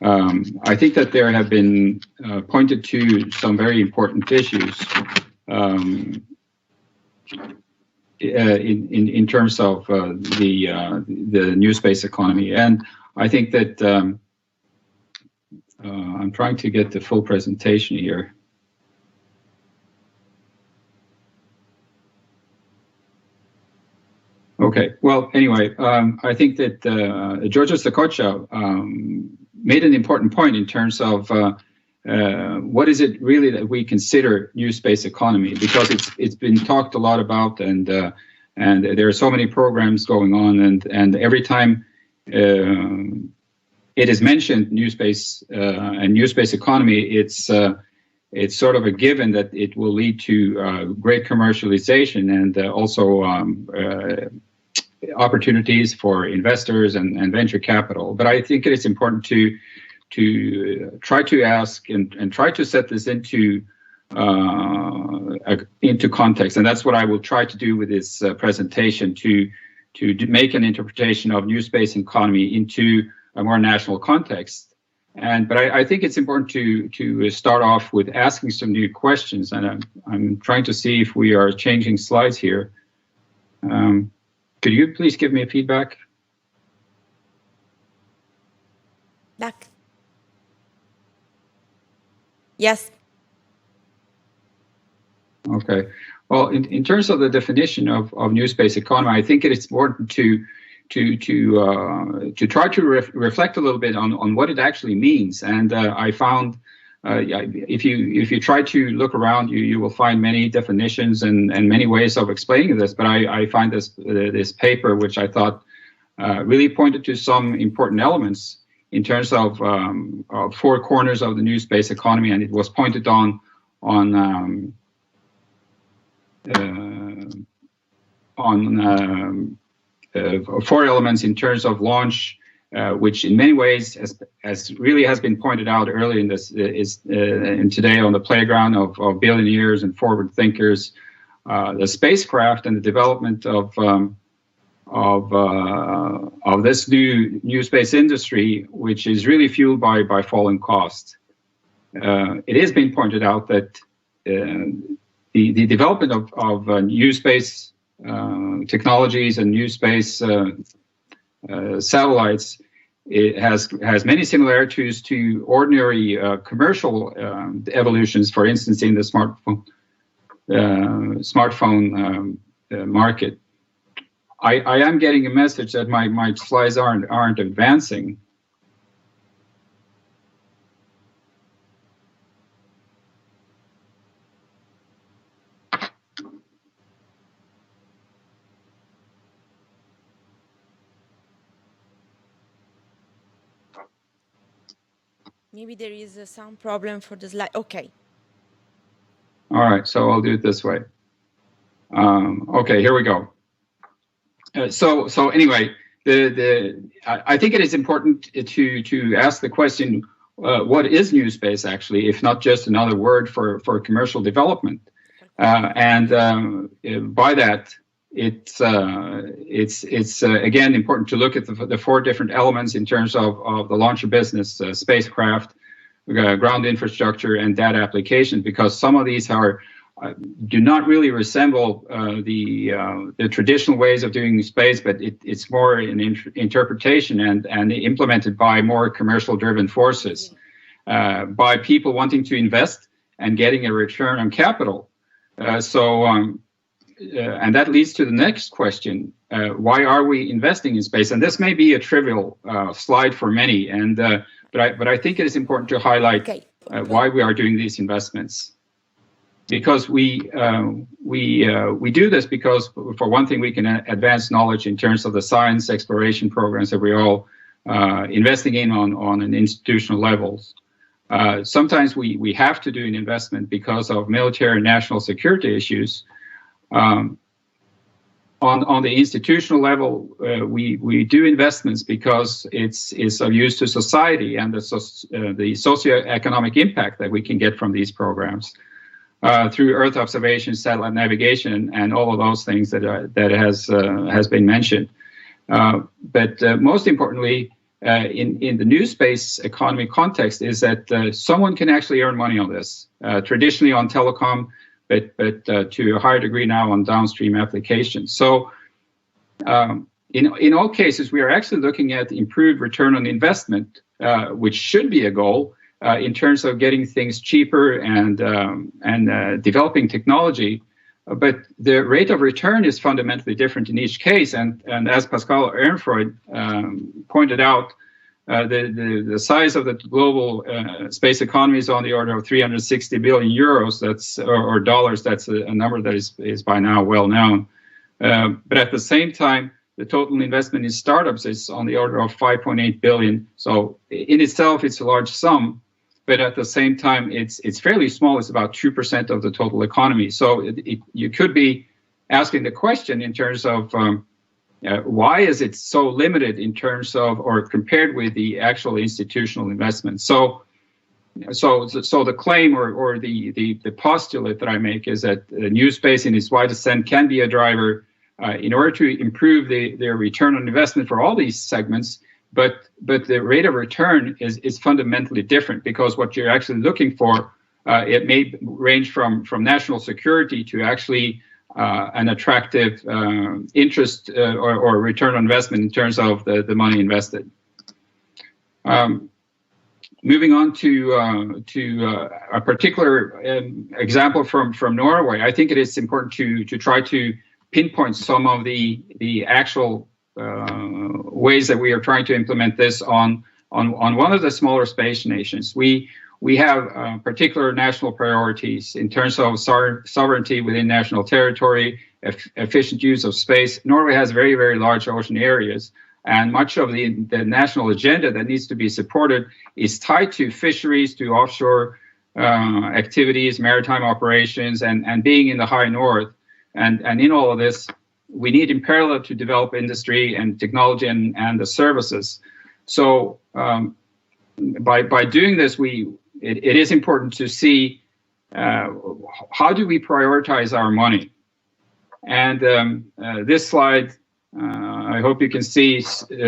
I think that there have been pointed to some very important issues in terms of the new space economy, and I think that I'm trying to get the full presentation here. Okay, well, anyway, I think that Giorgio Stecoccia made an important point in terms of what is it really that we consider new space economy, because it's been talked a lot about, and there are so many programs going on, and every time it is mentioned new space and new space economy, it's sort of a given that it will lead to great commercialization and also opportunities for investors and venture capital. But I think it is important to try to ask and try to set this into context, and that's what I will try to do with this presentation, to make an interpretation of new space economy into a more national context. But I think it's important to start off with asking some new questions, and I'm trying to see if we are changing slides here. Could you please give me a feedback? Back. Yes. Okay. Well, in terms of the definition of new space economy, I think it is important to try to reflect a little bit on what it actually means. And I found if you try to look around, you will find many definitions and many ways of explaining this. But I find this paper, which I thought really pointed to some important elements in terms of four corners of the new space economy, and it was pointed on four elements in terms of launch, which in many ways, as really has been pointed out earlier in this, is and today on the playground of billionaires and forward thinkers, the spacecraft and the development of this new space industry, which is really fueled by falling cost. It has been pointed out that the development of new space technologies and new space satellites, it has many similarities to ordinary commercial evolutions. For instance, in the smartphone market. I am getting a message that my slides aren't advancing. Maybe there is a sound problem for the slide. Okay. All right, so I'll do it this way. Okay, here we go. So anyway, I think it is important to ask the question, what is new space actually, if not just another word for commercial development? And by that, it's again important to look at the four different elements in terms of the launcher business, spacecraft, ground infrastructure, and data application, because some of these do not really resemble the traditional ways of doing space, but it's more an interpretation and implemented by more commercial driven forces, by people wanting to invest and getting a return on capital. And that leads to the next question: why are we investing in space? And this may be a trivial slide for many, but I think it is important to highlight why we are doing these investments. Because we do this because, for one thing, we can advance knowledge in terms of the science exploration programs that we're all investing in on an institutional levels. Sometimes we have to do an investment because of military and national security issues. On the institutional level, we do investments because it's of use to society and the socioeconomic impact that we can get from these programs. through Earth observation, satellite navigation, and all of those things that has been mentioned. But most importantly, in the new space economy context, is that someone can actually earn money on this. Traditionally on telecom, but to a higher degree now on downstream applications. So in all cases, we are actually looking at improved return on investment, which should be a goal in terms of getting things cheaper and developing technology. But the rate of return is fundamentally different in each case. And as Pascale Eherenfreund pointed out, the size of the global space economy is on the order of 360 billion euros. That's or dollars. That's a number that is by now well known. But at the same time, the total investment in startups is on the order of 5.8 billion. So in itself, it's a large sum. But at the same time, it's fairly small. It's about 2% of the total economy. So you could be asking the question in terms of why is it so limited in terms of, or compared with the actual institutional investment? So the claim or the postulate that I make is that new space in its widest sense can be a driver in order to improve their return on investment for all these segments. But the rate of return is fundamentally different, because what you're actually looking for, it may range from national security to actually an attractive interest or return on investment in terms of the money invested. Moving on to a particular example from Norway, I think it is important to try to pinpoint some of the actual ways that we are trying to implement this on one of the smaller space nations. We have particular national priorities in terms of sovereignty within national territory, efficient use of space. Norway has very, very large ocean areas, and much of the national agenda that needs to be supported is tied to fisheries, to offshore activities, maritime operations, and being in the high north. And in all of this, we need in parallel to develop industry and technology and the services. So by doing this, it is important to see how do we prioritize our money. And this slide, I hope you can see,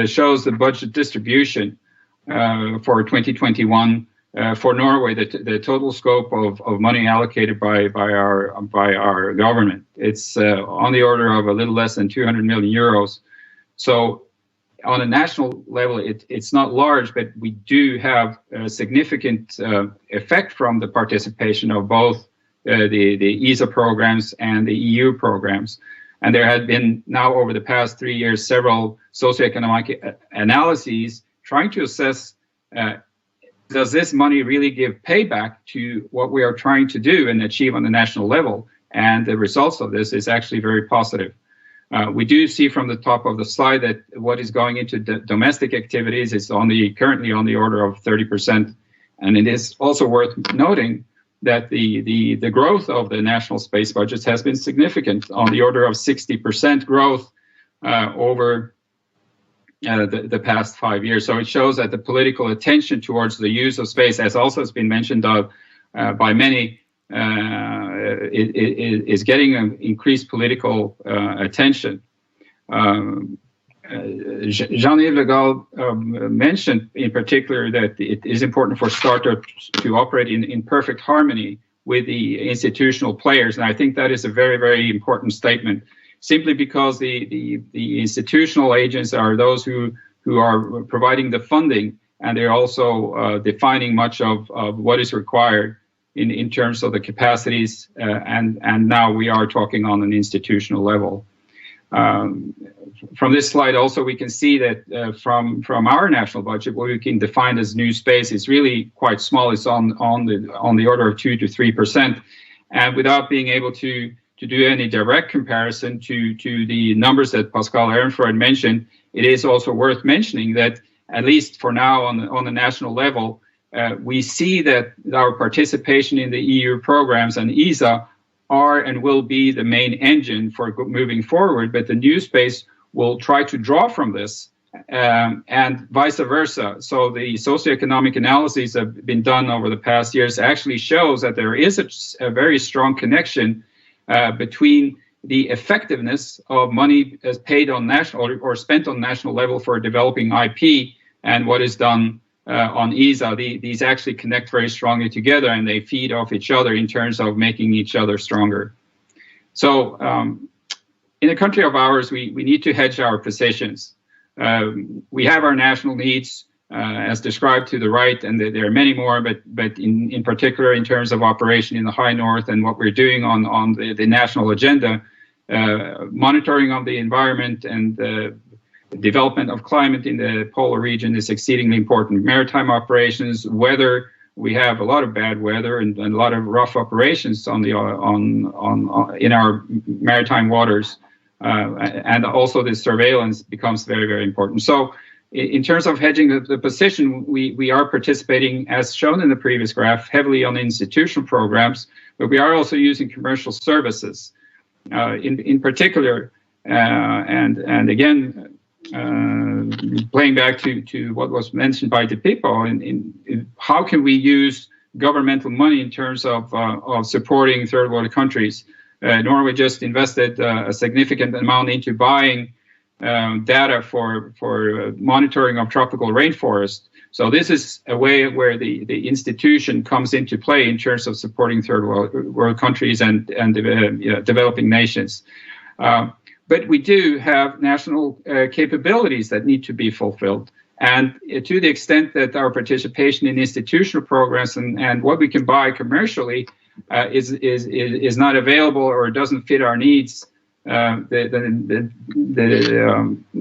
shows the budget distribution for 2021 for Norway, the total scope of money allocated by our government. It's on the order of a little less than 200 million euros. So on a national level, it's not large, but we do have a significant effect from the participation of both the ESA programs and the EU programs. And there have been now over the past 3 years several socioeconomic analyses trying to assess does this money really give payback to what we are trying to do and achieve on the national level? And the results of this is actually very positive. We do see from the top of the slide that what is going into domestic activities is currently on the order of 30%. And it is also worth noting that the growth of the national space budgets has been significant, on the order of 60% growth over the past 5 years. So it shows that the political attention towards the use of space, as also has been mentioned by many, is getting an increased political attention. Jean-Yves Gall mentioned in particular that it is important for startups to operate in perfect harmony with the institutional players. And I think that is a very, very important statement, simply because the institutional agents are those who are providing the funding, and they're also defining much of what is required in terms of the capacities, and now we are talking on an institutional level. From this slide also we can see that from our national budget, what we can define as new space is really quite small. It's on the order of 2 to 3%, and without being able to do any direct comparison to the numbers that Pascale Eherenfreund mentioned, it is also worth mentioning that at least for now on the national level, we see that our participation in the EU programs and ESA are and will be the main engine for moving forward, but the new space will try to draw from this and vice versa. So the socioeconomic analyses have been done over the past years actually shows that there is a very strong connection between the effectiveness of money as paid on national or spent on national level for developing IP and what is done on ESA. These actually connect very strongly together, and they feed off each other in terms of making each other stronger. So in a country of ours, we need to hedge our positions. We have our national needs as described to the right, and there are many more, but in particular in terms of operation in the high north and what we're doing on the national agenda, monitoring of the environment and development of climate in the polar region is exceedingly important. Maritime operations, weather, we have a lot of bad weather and a lot of rough operations on in our maritime waters, and also the surveillance becomes very, very important. So in terms of hedging the position, we are participating, as shown in the previous graph, heavily on institutional programs, but we are also using commercial services. In particular, and again, playing back to what was mentioned by Pippo, in how can we use governmental money in terms of supporting third world countries? Norway just invested a significant amount into buying data for monitoring of tropical rainforest. So this is a way where the institution comes into play in terms of supporting third world countries and developing nations. But we do have national capabilities that need to be fulfilled. And to the extent that our participation in institutional programs and what we can buy commercially is not available or doesn't fit our needs, the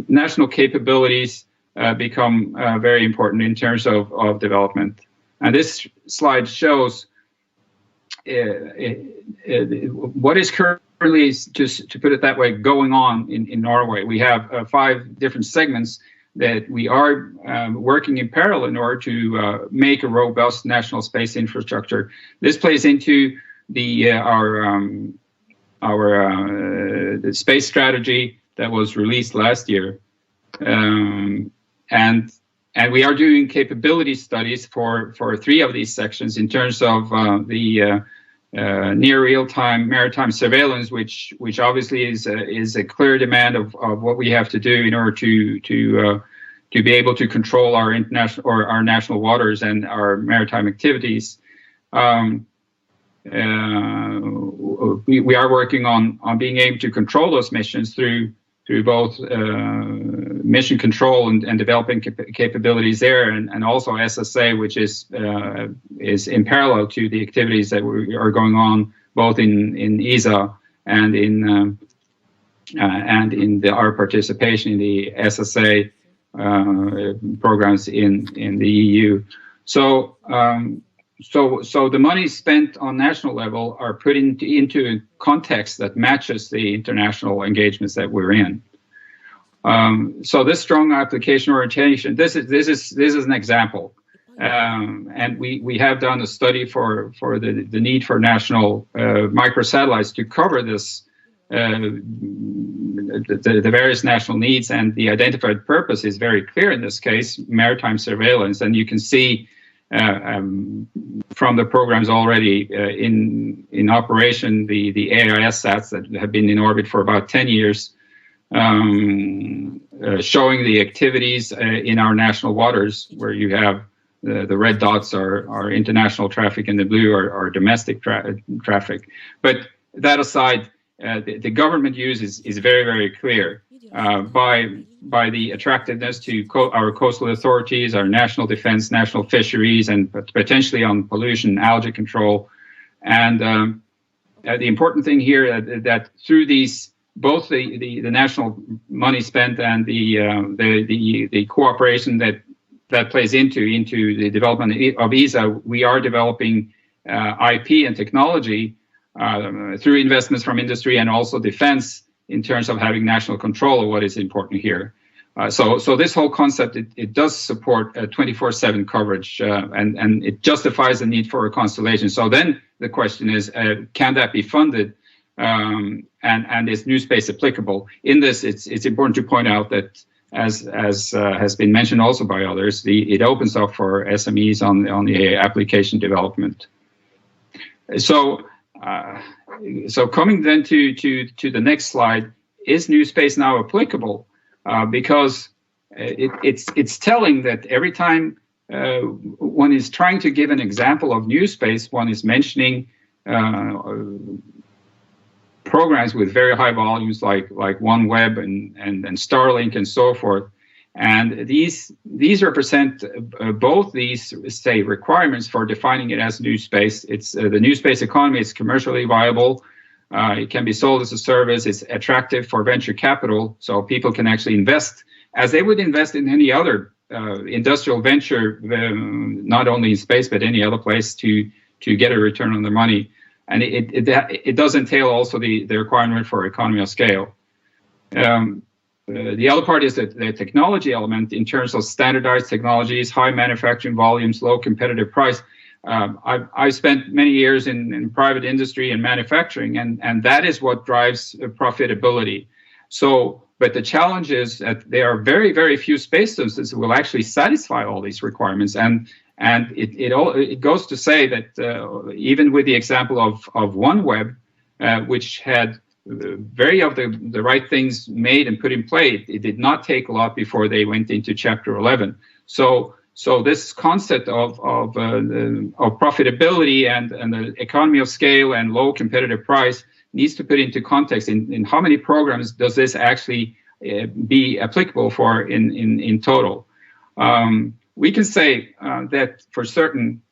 national capabilities become very important in terms of development. And this slide shows what is currently, just to put it that way, going on in Norway. We have 5 different segments that we are working in parallel in order to make a robust national space infrastructure. This plays into our space strategy that was released last year, and we are doing capability studies for 3 of these sections in terms of the near real-time maritime surveillance, which obviously is a clear demand of what we have to do in order to be able to control our international or our national waters and our maritime activities. We are working on being able to control those missions through both mission control and developing capabilities there, and also SSA, which is in parallel to the activities that are going on both in ESA and in our participation in the SSA programs in the EU. So the money spent on national level are put into a context that matches the international engagements that we're in. So this strong application orientation, this is an example, and we have done a study for the need for national microsatellites to cover this. The various national needs, and the identified purpose is very clear in this case: maritime surveillance. And you can see from the programs already in operation, the AIS sats that have been in orbit for about 10 years, showing the activities in our national waters, where you have the red dots are international traffic and the blue are domestic traffic. But that aside, the government use is very, very clear by the attractiveness to our coastal authorities, our national defense, national fisheries, and potentially on pollution, algae control. And the important thing here that through these, both the national money spent and the cooperation that plays into the development of ESA, we are developing IP and technology through investments from industry and also defense in terms of having national control of what is important here. So this whole concept, it does support 24/7 coverage, and it justifies the need for a constellation. So then the question is, can that be funded, and is new space applicable? In this, it's important to point out that as has been mentioned also by others, it opens up for SMEs on the application development. So coming then to the next slide, is new space now applicable? Because it's telling that every time one is trying to give an example of new space, one is mentioning programs with very high volumes like OneWeb and Starlink and so forth. And these represent both these, say, requirements for defining it as new space. It's the new space economy is commercially viable. It can be sold as a service. It's attractive for venture capital, so people can actually invest as they would invest in any other industrial venture, not only in space but any other place to get a return on their money. And it does entail also the requirement for economy of scale. The other part is the technology element in terms of standardized technologies, high manufacturing volumes, low competitive price. I've spent many years in private industry and manufacturing, and that is what drives profitability. So, but the challenge is that there are very, very few space systems that will actually satisfy all these requirements. And it goes to say that even with the example of OneWeb, which had very of the right things made and put in play, it did not take a lot before they went into Chapter 11. So this concept of profitability and the economy of scale and low competitive price needs to put into context in how many programs does this actually be applicable for in total. We can say that for certain,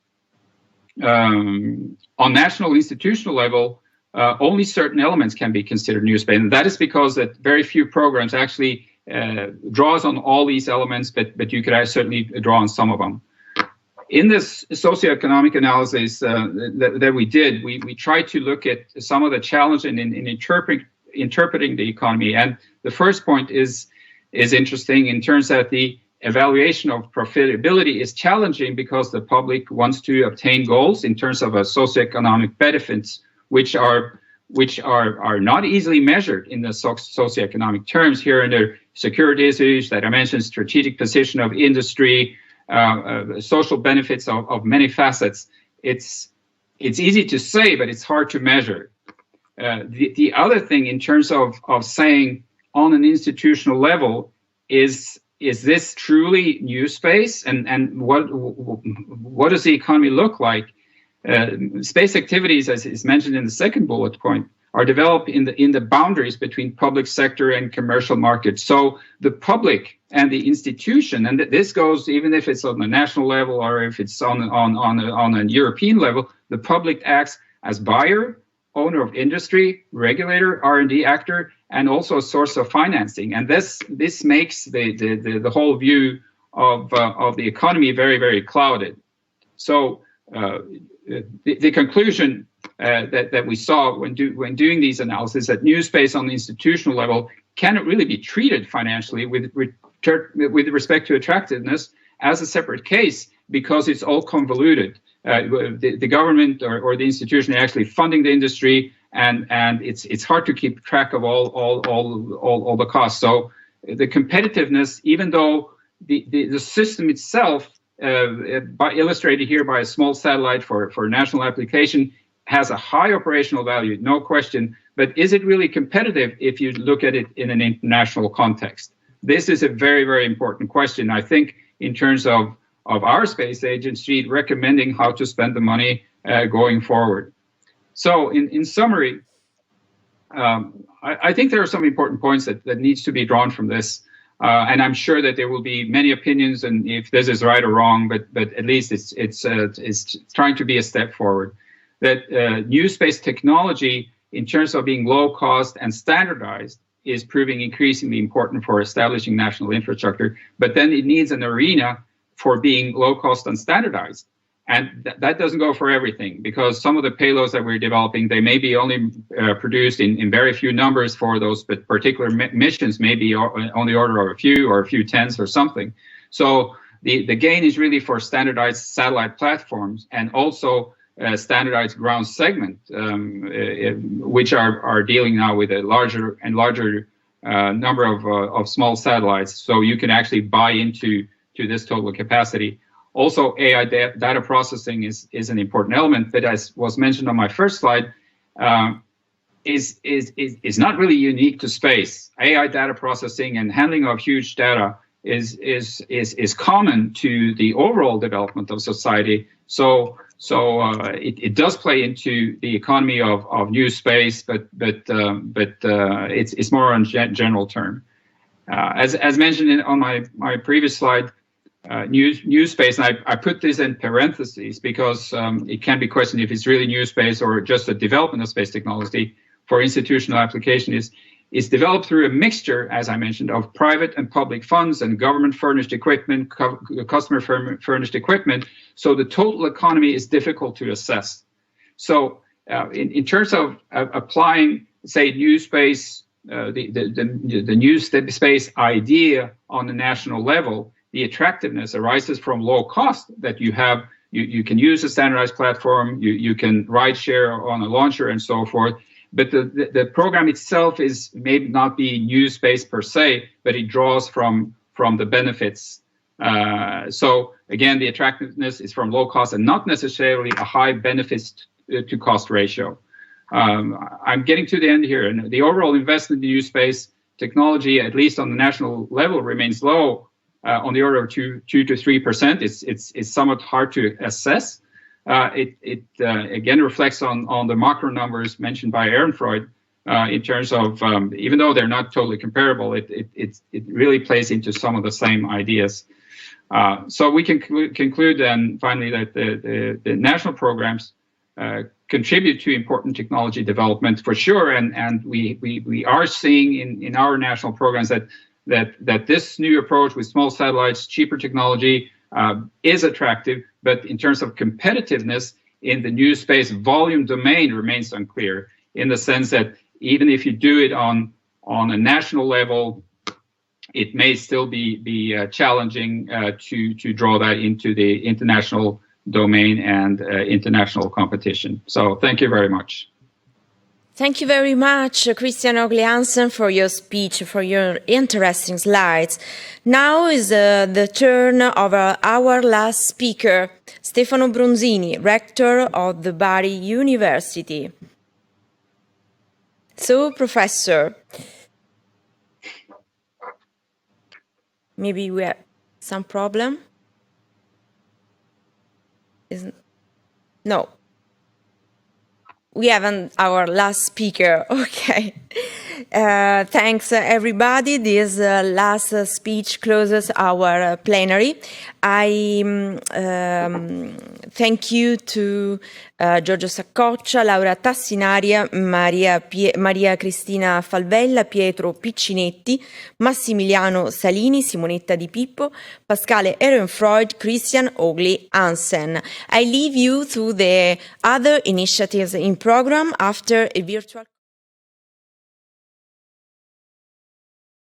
on national institutional level, only certain elements can be considered new space, and that is because that very few programs actually draws on all these elements, but you could certainly draw on some of them. In this socioeconomic analysis that we did, we tried to look at some of the challenges in interpreting the economy, and the first point is interesting in terms that the evaluation of profitability is challenging because the public wants to obtain goals in terms of socioeconomic benefits, which are not easily measured in the socioeconomic terms. Here in the security issues that I mentioned, strategic position of industry, social benefits of many facets. It's easy to say, but it's hard to measure. The other thing in terms of saying on an institutional level is this truly new space, and what does the economy look like? Space activities, as is mentioned in the second bullet point, are developed in the boundaries between public sector and commercial markets. So the public and the institution, and this goes even if it's on a national level or if it's on a European level, the public acts as buyer, owner of industry, regulator, R&D actor, and also a source of financing. And this makes the whole view of the economy very, very clouded. So the conclusion that we saw when doing these analyses, that new space on the institutional level cannot really be treated financially with respect to attractiveness as a separate case, because it's all convoluted. The government or the institution are actually funding the industry, and it's hard to keep track of all the costs. So the competitiveness, even though the system itself, illustrated here by a small satellite for national application, has a high operational value, no question, but is it really competitive if you look at it in an international context? This is a very, very important question, I think, in terms of our space agency recommending how to spend the money going forward. So in summary, I think there are some important points that needs to be drawn from this. And I'm sure that there will be many opinions, and if this is right or wrong, but at least it's trying to be a step forward. That new space technology, in terms of being low cost and standardized, is proving increasingly important for establishing national infrastructure. But then it needs an arena for being low cost and standardized. And that doesn't go for everything, because some of the payloads that we're developing, they may be only produced in very few numbers for those particular missions, maybe on the order of a few or a few tens or something. So the gain is really for standardized satellite platforms, and also standardized ground segment, which are dealing now with a larger and larger number of small satellites, so you can actually buy into this total capacity. Also, AI data processing is an important element, but as was mentioned on my first slide, is not really unique to space. AI data processing and handling of huge data is common to the overall development of society. So it does play into the economy of new space, but it's more on general term. As mentioned on my previous slide, new space, and I put this in parentheses because it can be questioned if it's really new space or just a development of space technology for institutional application is developed through a mixture, as I mentioned, of private and public funds and government-furnished equipment, customer-furnished equipment. So the total economy is difficult to assess. So in terms of applying, say, new space, the new space idea on the national level, the attractiveness arises from low cost that you have. You can use a standardized platform, you can ride share on a launcher and so forth. But the program itself is maybe not be new space per se, but it draws from the benefits. So again, the attractiveness is from low cost and not necessarily a high benefits to cost ratio. I'm getting to the end here, and the overall investment in new space technology, at least on the national level, remains low, on the order of 2 to 3%. It's somewhat hard to assess. It again reflects on the macro numbers mentioned by Eherenfreund in terms of, even though they're not totally comparable, it really plays into some of the same ideas. So we can conclude then finally that the national programs contribute to important technology development for sure, and we are seeing in our national programs that this new approach with small satellites, cheaper technology, is attractive, but in terms of competitiveness in the new space volume domain remains unclear, in the sense that even if you do it on a national level, it may still be challenging to draw that into the international domain and international competition. So thank you very much. Thank you very much, Christian Hauglie-Hanssen, for your speech, for your interesting slides. Now is the turn of our last speaker, Stefano Bronzini, Rector of the Bari University. So, Professor, maybe we have some problem? No. We haven't our last speaker. Okay. Thanks, everybody. This last speech closes our plenary. I thank you to Giorgio Saccoccia, Laura Tassinaria, Maria Cristina Falvella, Pietro Piccinetti, Massimiliano Salini, Simonetta di Pippo, Pascale Eherenfreund, Christian Hauglie-Hanssen. I leave you to the other initiatives in program after a virtual